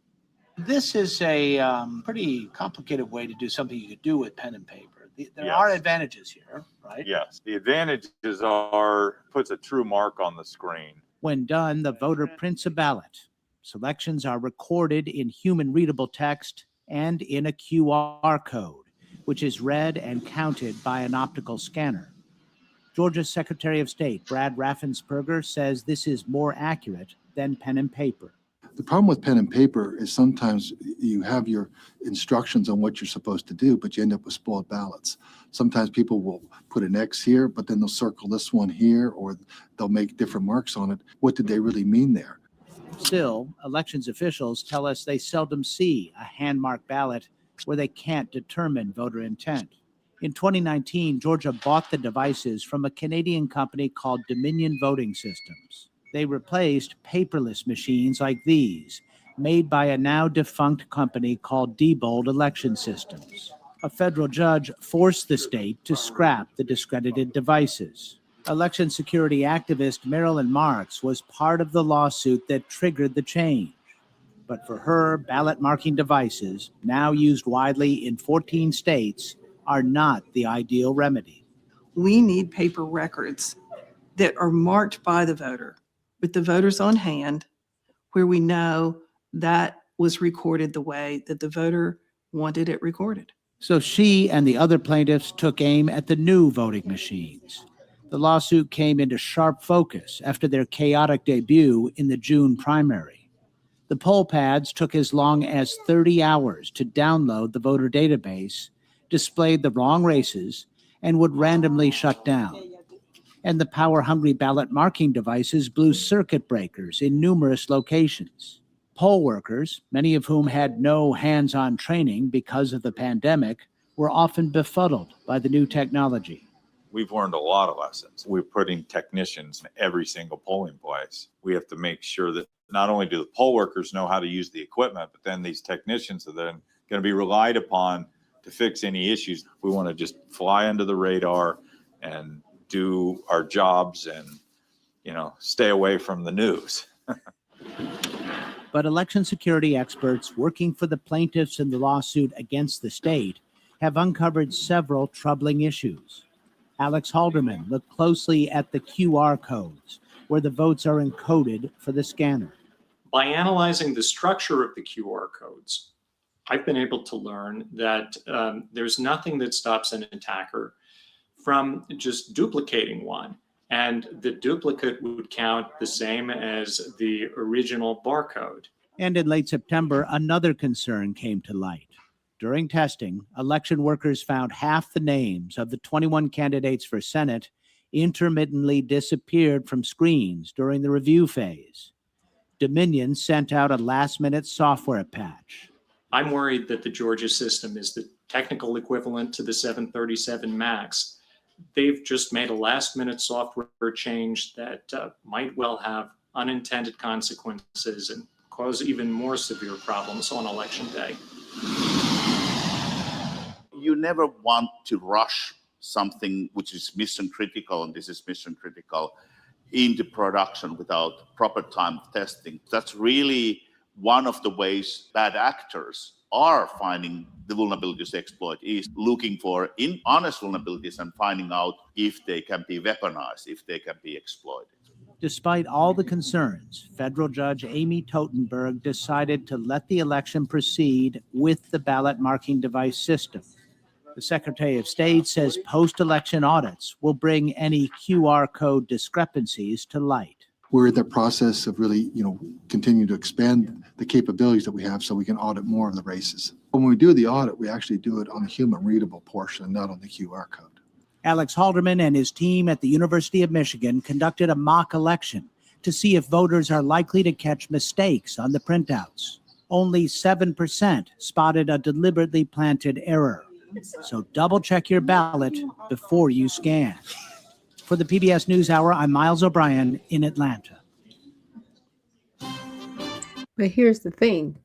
This is a pretty complicated way to do something you could do with pen and paper. There Yes. are advantages here, right? Yes, the advantages are puts a true mark on the screen. When done, the voter prints a ballot. Selections are recorded in human-readable text and in a QR code, which is read and counted by an optical scanner. Georgia's Secretary of State, Brad Raffensperger, says this is more accurate than pen and paper. The problem with pen and paper is sometimes you have your instructions on what you're supposed to do, but you end up with spoiled ballots. Sometimes people will put an X here, but then they'll circle this one here, or they'll make different marks on it. What did they really mean there? Still, elections officials tell us they seldom see a hand-marked ballot where they can't determine voter intent. In 2019, Georgia bought the devices from a Canadian company called Dominion Voting Systems. They replaced paperless machines like these, made by a now defunct company called Diebold Election Systems. A federal judge forced the state to scrap the discredited devices. Election security activist Marilyn Marks was part of the lawsuit that triggered the change. But for her, ballot marking devices, now used widely in 14 states, are not the ideal remedy. We need paper records that are marked by the voter, with the voters on hand, where we know that was recorded the way that the voter wanted it recorded. So she and the other plaintiffs took aim at the new voting machines. The lawsuit came into sharp focus after their chaotic debut in the June primary. The poll pads took as long as 30 hours to download the voter database, displayed the wrong races, and would randomly shut down. And the power-hungry ballot marking devices blew circuit breakers in numerous locations. Poll workers, many of whom had no hands-on training because of the pandemic, were often befuddled by the new technology. We've learned a lot of lessons. We're putting technicians in every single polling place. We have to make sure that not only do the poll workers know how to use the equipment, but then these technicians are then going to be relied upon to fix any issues. We want to just fly under the radar and do our jobs and, stay away from the news. But election security experts working for the plaintiffs in the lawsuit against the state have uncovered several troubling issues. Alex Halderman looked closely at the QR codes where the votes are encoded for the scanner. By analyzing the structure of the QR codes, I've been able to learn that there's nothing that stops an attacker from just duplicating one. And the duplicate would count the same as the original barcode. And in late September, another concern came to light. During testing, election workers found half the names of the 21 candidates for Senate intermittently disappeared from screens during the review phase. Dominion sent out a last-minute software patch. I'm worried that the Georgia system is the technical equivalent to the 737 MAX, they've just made a last-minute software change that might well have unintended consequences and cause even more severe problems on election day. You never want to rush something which is mission critical, and this is mission critical, into production without proper time of testing. That's really one of the ways bad actors are finding the vulnerabilities to exploit, is looking for honest vulnerabilities and finding out if they can be weaponized, if they can be exploited. Despite all the concerns, federal judge Amy Totenberg decided to let the election proceed with the ballot marking device system. The Secretary of State says post-election audits will bring any QR code discrepancies to light. We're in the process of really, continue to expand the capabilities that we have so we can audit more of the races. When we do the audit, we actually do it on the human readable portion, not on the QR code. Alex Halderman and his team at the University of Michigan conducted a mock election to see if voters are likely to catch mistakes on the printouts. Only 7% spotted a deliberately planted error. So double check your ballot before you scan. For the PBS NewsHour, I'm Miles O'Brien in Atlanta. But here's the thing.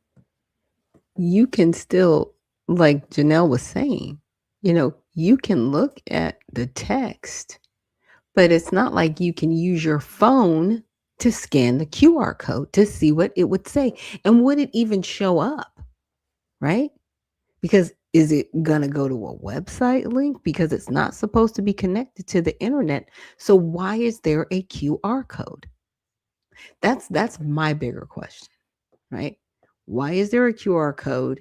You can still, like Janelle was saying, you can look at the text, but it's not like you can use your phone to scan the QR code to see what it would say. And would it even show up, right? Because is it going to go to a website link? Because it's not supposed to be connected to the internet. So why is there a QR code? That's my bigger question, right? Why is there a QR code?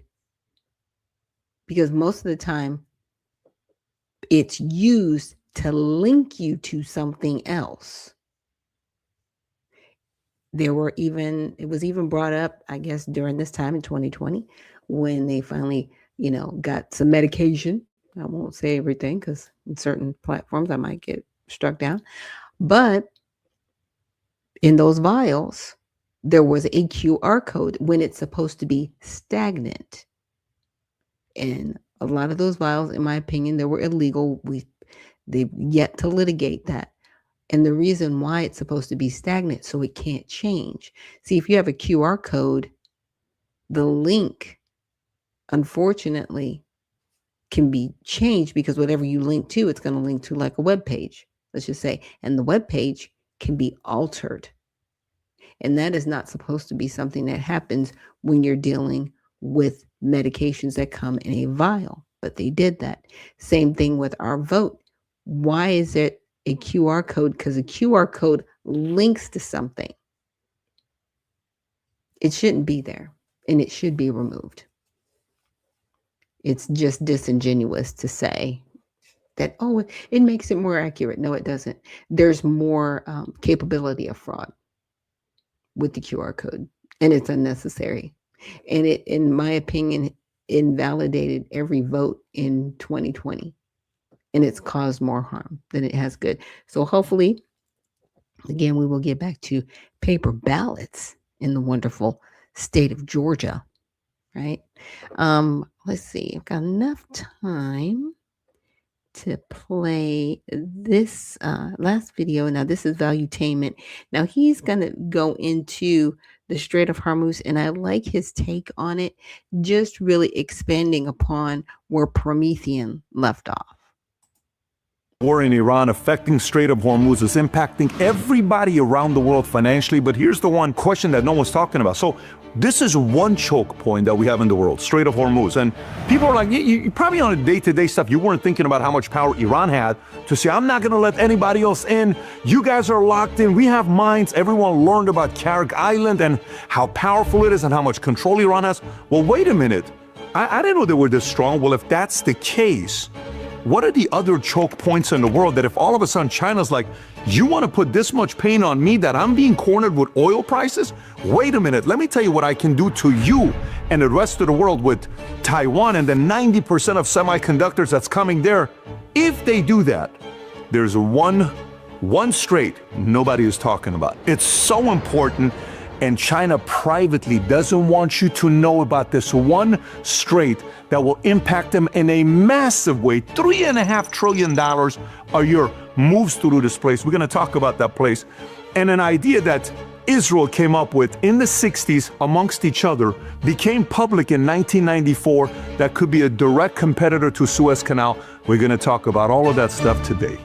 Because most of the time it's used to link you to something else. It was even brought up, I guess, during this time in 2020, when they finally, got some medication. I won't say everything because in certain platforms I might get struck down. But in those vials, there was a QR code when it's supposed to be stagnant. And a lot of those vials, in my opinion, they were illegal. They've yet to litigate that. And the reason why it's supposed to be stagnant, so it can't change. See, if you have a QR code, the link, unfortunately, can be changed because whatever you link to, it's going to link to like a web page, let's just say. And the web page can be altered. And that is not supposed to be something that happens when you're dealing with medications that come in a vial. But they did that. Same thing with our vote. Why is it a QR code? Because a QR code links to something. It shouldn't be there, and it should be removed. It's just disingenuous to say that, it makes it more accurate. No, it doesn't. There's more capability of fraud with the QR code, and it's unnecessary. And it, in my opinion, invalidated every vote in 2020. And it's caused more harm than it has good. So hopefully, again, we will get back to paper ballots in the wonderful state of Georgia, right? Let's see, I've got enough time to play this last video. Now, this is Valuetainment. Now, he's going to go into the Strait of Hormuz, and I like his take on it, just really expanding upon where Promethean left off. War in Iran affecting Strait of Hormuz is impacting everybody around the world financially, but here's the one question that no one's talking about. So this is one choke point that we have in the world, Strait of Hormuz. And people are like, you probably on a day-to-day stuff, you weren't thinking about how much power Iran had to say, I'm not going to let anybody else in. You guys are locked in. We have mines. Everyone learned about Karg Island and how powerful it is and how much control Iran has. Well, wait a minute. I didn't know they were this strong. Well, if that's the case, what are the other choke points in the world that if all of a sudden China's like, you want to put this much pain on me that I'm being cornered with oil prices? Wait a minute, let me tell you what I can do to you and the rest of the world with Taiwan and the 90% of semiconductors that's coming there. If they do that, there's one strait nobody is talking about. It's so important. And China privately doesn't want you to know about this one strait that will impact them in a massive way. $3.5 trillion a year moves through this place. We're going to talk about that place. And an idea that Israel came up with in the 60s amongst each other became public in 1994 that could be a direct competitor to Suez Canal. We're going to talk about all of that stuff today.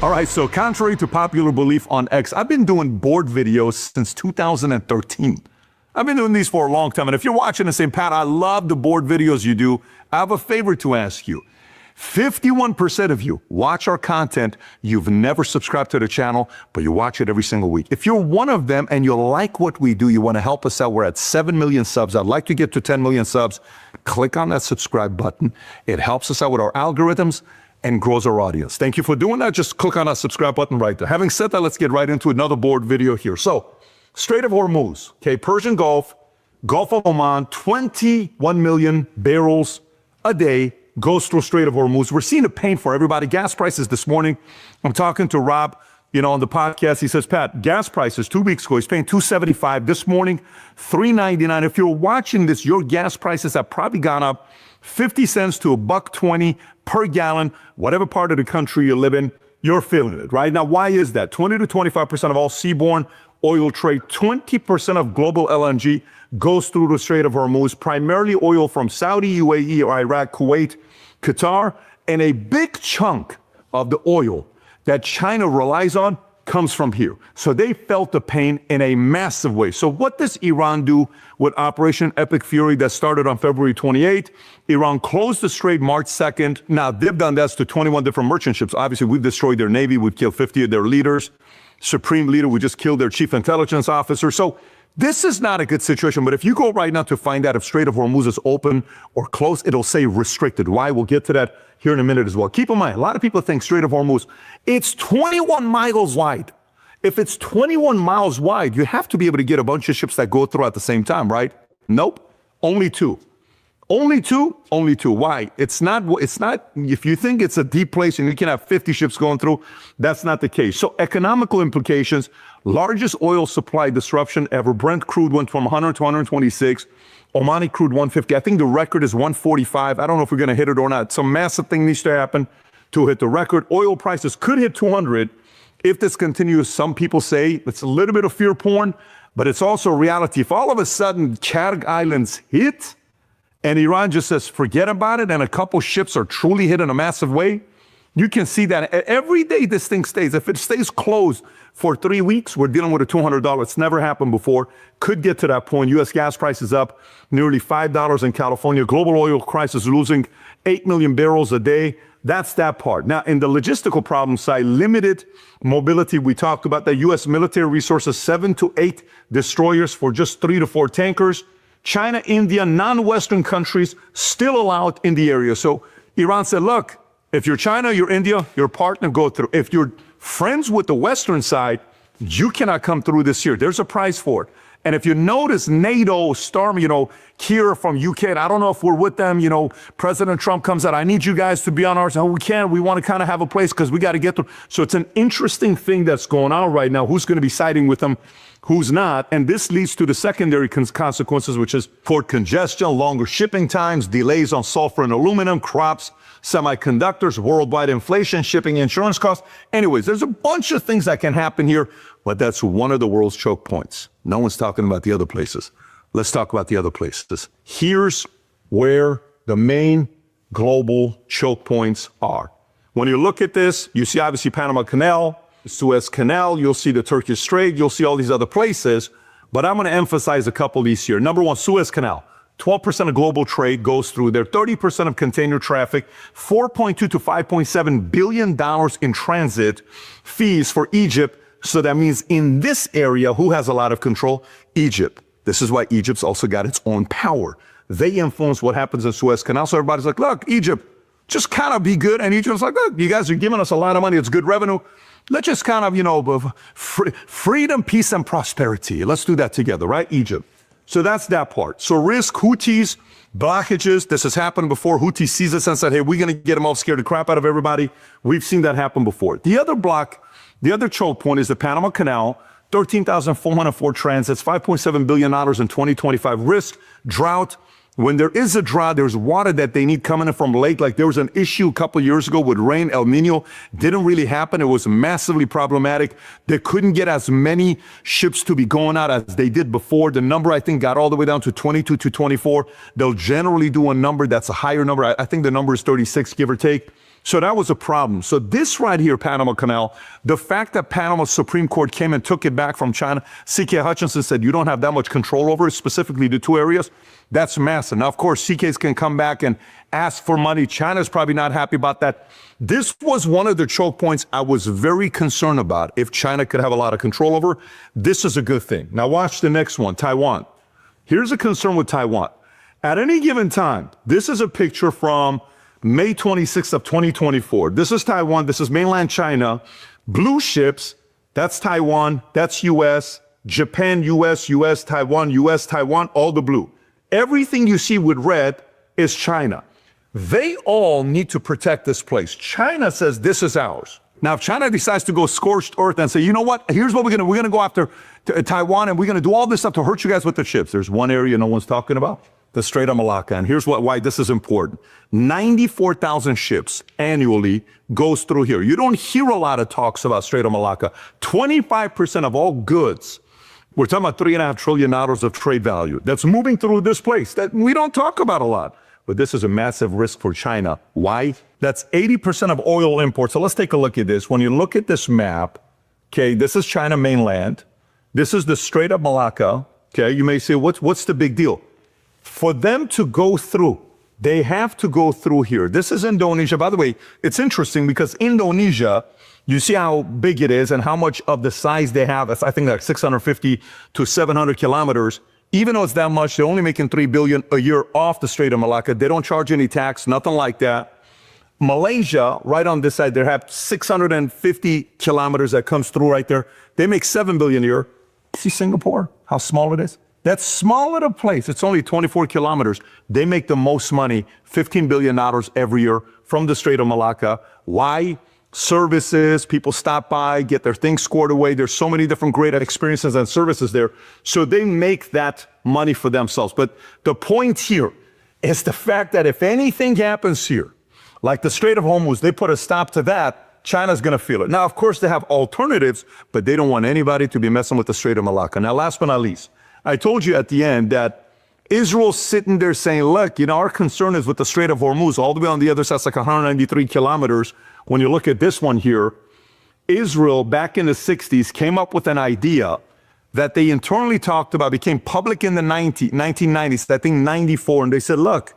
All right, so contrary to popular belief on X, I've been doing board videos since 2013. I've been doing these for a long time. And if you're watching and saying, Pat, I love the board videos you do, I have a favor to ask you. 51% of you watch our content. You've never subscribed to the channel, but you watch it every single week. If you're one of them and you like what we do, you want to help us out, we're at 7 million subs. I'd like to get to 10 million subs. Click on that subscribe button. It helps us out with our algorithms and grows our audience. Thank you for doing that. Just click on that subscribe button right there. Having said that, let's get right into another board video here. So, Strait of Hormuz, okay, Persian Gulf, Gulf of Oman, 21 million barrels a day goes through Strait of Hormuz. We're seeing a pain for everybody. Gas prices this morning, I'm talking to Rob, on the podcast. He says, Pat, gas prices 2 weeks ago, he's paying $2.75. This morning, $3.99. If you're watching this, your gas prices have probably gone up 50 cents to $1.20 per gallon. Whatever part of the country you live in, you're feeling it, right? Now, why is that? 20 to 25% of all seaborne oil trade, 20% of global LNG goes through the Strait of Hormuz, primarily oil from Saudi, UAE, or Iraq, Kuwait, Qatar, and a big chunk of the oil that China relies on comes from here. So they felt the pain in a massive way. So what does Iran do with Operation Epic Fury that started on February 28th? Iran closed the strait March 2nd. Now, they've done this to 21 different merchant ships. Obviously, we've destroyed their navy. We've killed 50 of their leaders. Supreme leader, we just killed their chief intelligence officer. So this is not a good situation. But if you go right now to find out if Strait of Hormuz is open or closed, it'll say restricted. Why? We'll get to that here in a minute as well. Keep in mind, a lot of people think Strait of Hormuz, it's 21 miles wide. If it's 21 miles wide, you have to be able to get a bunch of ships that go through at the same time, right? Nope. Only two. Only two? Only two. Why? It's not, if you think it's a deep place and you can have 50 ships going through, that's not the case. So economical implications, largest oil supply disruption ever. Brent crude went from 100 to 126. Omani crude 150. I think the record is 145. I don't know if we're going to hit it or not. Some massive thing needs to happen to hit the record. Oil prices could hit 200 if this continues. Some people say it's a little bit of fear porn, but it's also reality. If all of a sudden Karg Islands hit, and Iran just says, forget about it, and a couple ships are truly hit in a massive way, you can see that every day this thing stays. If it stays closed for 3 weeks, we're dealing with a $200. It's never happened before. Could get to that point. U.S. gas prices up nearly $5 in California. Global oil crisis losing 8 million barrels a day. That's that part. Now, in the logistical problem side, limited mobility. We talked about the U.S. military resources, 7 to 8 destroyers for just 3 to 4 tankers. China, India, non-Western countries still allowed in the area. So Iran said, look, if you're China, you're India, your partner, go through. If you're friends with the Western side, you cannot come through this year. There's a price for it. And if you notice, NATO storm, here from UK, and I don't know if we're with them, President Trump comes out, I need you guys to be on our side. Oh, we can't. We want to kind of have a place because we got to get through. So it's an interesting thing that's going on right now. Who's going to be siding with them? Who's not? And this leads to the secondary consequences, which is port congestion, longer shipping times, delays on sulfur and aluminum, crops, semiconductors, worldwide inflation, shipping, insurance costs. Anyways, there's a bunch of things that can happen here, but that's one of the world's choke points. No one's talking about the other places. Let's talk about the other places. Here's where the main global choke points are. When you look at this, you see obviously Panama Canal, Suez Canal, you'll see the Turkish Strait, you'll see all these other places, but I'm going to emphasize a couple of these here. Number one, Suez Canal. 12% of global trade goes through there, 30% of container traffic, $4.2 to $5.7 billion in transit fees for Egypt. So that means in this area, who has a lot of control? Egypt. This is why Egypt's also got its own power. They influence what happens in Suez Canal. So everybody's like, look, Egypt, just kind of be good. And Egypt's like, look, you guys are giving us a lot of money. It's good revenue. Let's just kind of, freedom, peace, and prosperity. Let's do that together, right? Egypt. So that's that part. So risk, Houthis, blockages. This has happened before. Houthis sees this and said, hey, we're going to get them all scared the crap out of everybody. We've seen that happen before. The other choke point is the Panama Canal, 13,404 transits, $5.7 billion in 2025. Risk, drought. When there is a drought, there's water that they need coming in from lake. Like there was an issue a couple of years ago with rain, El Nino. Didn't really happen. It was massively problematic. They couldn't get as many ships to be going out as they did before. The number, I think, got all the way down to 22 to 24. They'll generally do a number that's a higher number. I think the number is 36, give or take. So that was a problem. So this right here, Panama Canal, the fact that Panama's Supreme Court came and took it back from China, C.K. Hutchinson said you don't have that much control over it, specifically the two areas. That's massive. Now, of course, CKs can come back and ask for money. China's probably not happy about that. This was one of the choke points I was very concerned about. If China could have a lot of control over, this is a good thing. Now watch the next one, Taiwan. Here's a concern with Taiwan. At any given time, this is a picture from May 26th of 2024. This is Taiwan. This is mainland China. Blue ships, that's Taiwan, that's US, Japan, US, US, Taiwan, all the blue. Everything you see with red is China. They all need to protect this place. China says this is ours. Now, if China decides to go scorched earth and say, you know what, here's what we're going to go after Taiwan and we're going to do all this stuff to hurt you guys with the ships. There's one area no one's talking about, the Strait of Malacca. And here's why this is important. 94,000 ships annually goes through here. You don't hear a lot of talks about Strait of Malacca. 25% of all goods, we're talking about $3.5 trillion of trade value that's moving through this place that we don't talk about a lot. But this is a massive risk for China. Why? That's 80% of oil imports. So let's take a look at this. When you look at this map, okay, this is China mainland. This is the Strait of Malacca. Okay, you may say, what's the big deal? For them to go through, they have to go through here. This is Indonesia. By the way, it's interesting because Indonesia, you see how big it is and how much of the size they have. It's, I think, like 650 to 700 kilometers. Even though it's that much, they're only making $3 billion a year off the Strait of Malacca. They don't charge any tax, nothing like that. Malaysia, right on this side, they have 650 kilometers that comes through right there. They make $7 billion a year. See Singapore, how small it is? That small little place, it's only 24 kilometers. They make the most money, $15 billion every year from the Strait of Malacca. Why? Services, people stop by, get their things scored away. There's so many different great experiences and services there. So they make that money for themselves. But the point here is the fact that if anything happens here, like the Strait of Hormuz, they put a stop to that, China's going to feel it. Now, of course, they have alternatives, but they don't want anybody to be messing with the Strait of Malacca. Now, last but not least, I told you at the end that Israel's sitting there saying, look, our concern is with the Strait of Hormuz, all the way on the other side, it's like 193 kilometers. When you look at this one here, Israel back in the 60s came up with an idea that they internally talked about, became public in the 1990s, I think 94. And they said, look,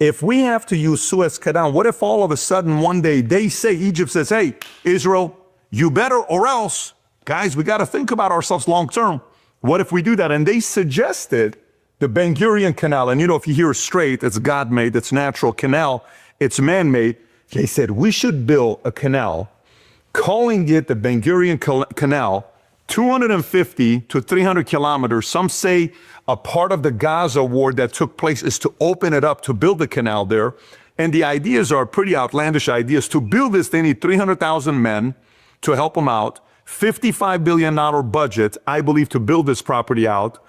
if we have to use Suez Canal, what if all of a sudden one day they say, Egypt says, hey, Israel, you better or else, guys, we got to think about ourselves long term. What if we do that? And they suggested the Ben Gurion Canal. And if you hear strait, it's God-made, it's natural canal, it's man-made. They said, we should build a canal, calling it the Ben Gurion Canal, 250 to 300 kilometers. Some say a part of the Gaza war that took place is to open it up to build the canal there. And the ideas are pretty outlandish ideas. To build this, they need 300,000 men to help them out, $55 billion budget, I believe, to build this property out.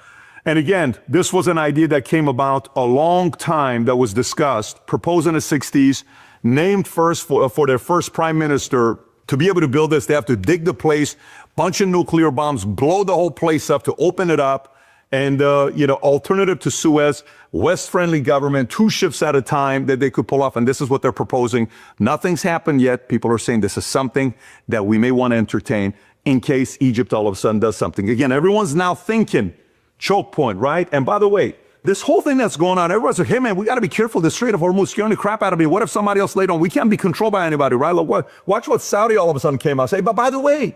And again, this was an idea that came about a long time that was discussed, proposed in the 60s, named first for their first prime minister. To be able to build this, they have to dig the place, bunch of nuclear bombs, blow the whole place up to open it up. And, alternative to Suez, West-friendly government, 2 ships at a time that they could pull off. And this is what they're proposing. Nothing's happened yet. People are saying this is something that we may want to entertain in case Egypt all of a sudden does something. Again, everyone's now thinking choke point, right? And by the way, this whole thing that's going on, everyone's like, hey, man, we got to be careful. The Strait of Hormuz scaring the crap out of me. What if somebody else later on? We can't be controlled by anybody, right? Look, watch what Saudi all of a sudden came out and say, but by the way,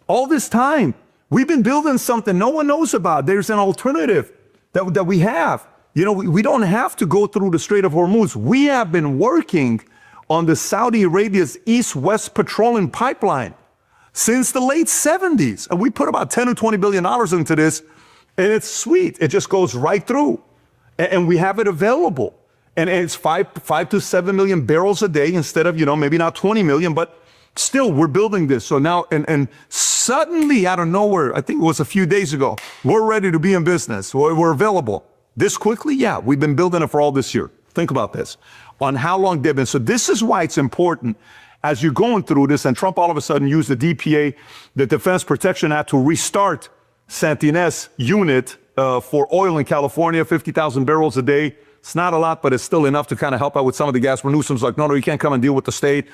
all this time, we've been building something no one knows about. There's an alternative that we have. We don't have to go through the Strait of Hormuz. We have been working on the Saudi Arabia's East-West petroleum pipeline since the late 70s. And we put about $10 to $20 billion into this. And it's sweet. It just goes right through. And we have it available. And it's 5 to 7 million barrels a day instead of, maybe not 20 million, but still we're building this. So now, and suddenly out of nowhere, I think it was a few days ago, we're ready to be in business. We're available. This quickly? Yeah, we've been building it for all this year. Think about this, on how long they've been. So this is why it's important as you're going through this, and Trump all of a sudden used the DPA, the Defense Production Act, to restart Santinez unit for oil in California, 50,000 barrels a day. It's not a lot, but it's still enough to kind of help out with some of the gas. Newsom's like, no, you can't come and deal with the state,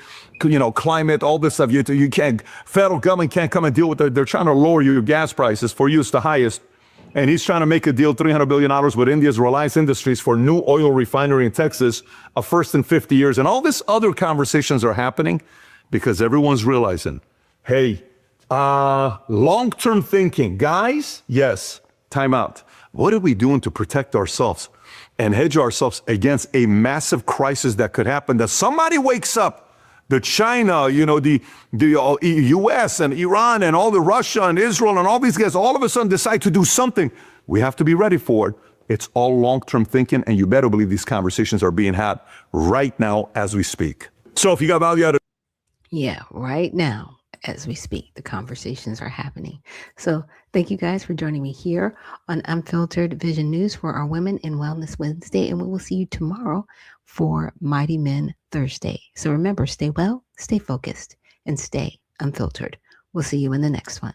climate, all this stuff. You can't, federal government can't come and deal with it. They're trying to lower your gas prices. For you, it's the highest. And he's trying to make a deal, $300 billion with India's Reliance Industries for new oil refinery in Texas, a first in 50 years. And all these other conversations are happening because everyone's realizing, hey, long-term thinking. Guys, yes, time out. What are we doing to protect ourselves and hedge ourselves against a massive crisis that could happen, that somebody wakes up, the China, the US and Iran and all the Russia and Israel and all these guys all of a sudden decide to do something. We have to be ready for it. It's all long-term thinking, and you better believe these conversations are being had right now as we speak. So if you got value out of Yeah, right now, as we speak, the conversations are happening. So thank you guys for joining me here on Unfiltered Vision News for our Women in Wellness Wednesday. And we will see you tomorrow for Mighty Men Thursday. So remember, stay well, stay focused, and stay unfiltered. We'll see you in the next one.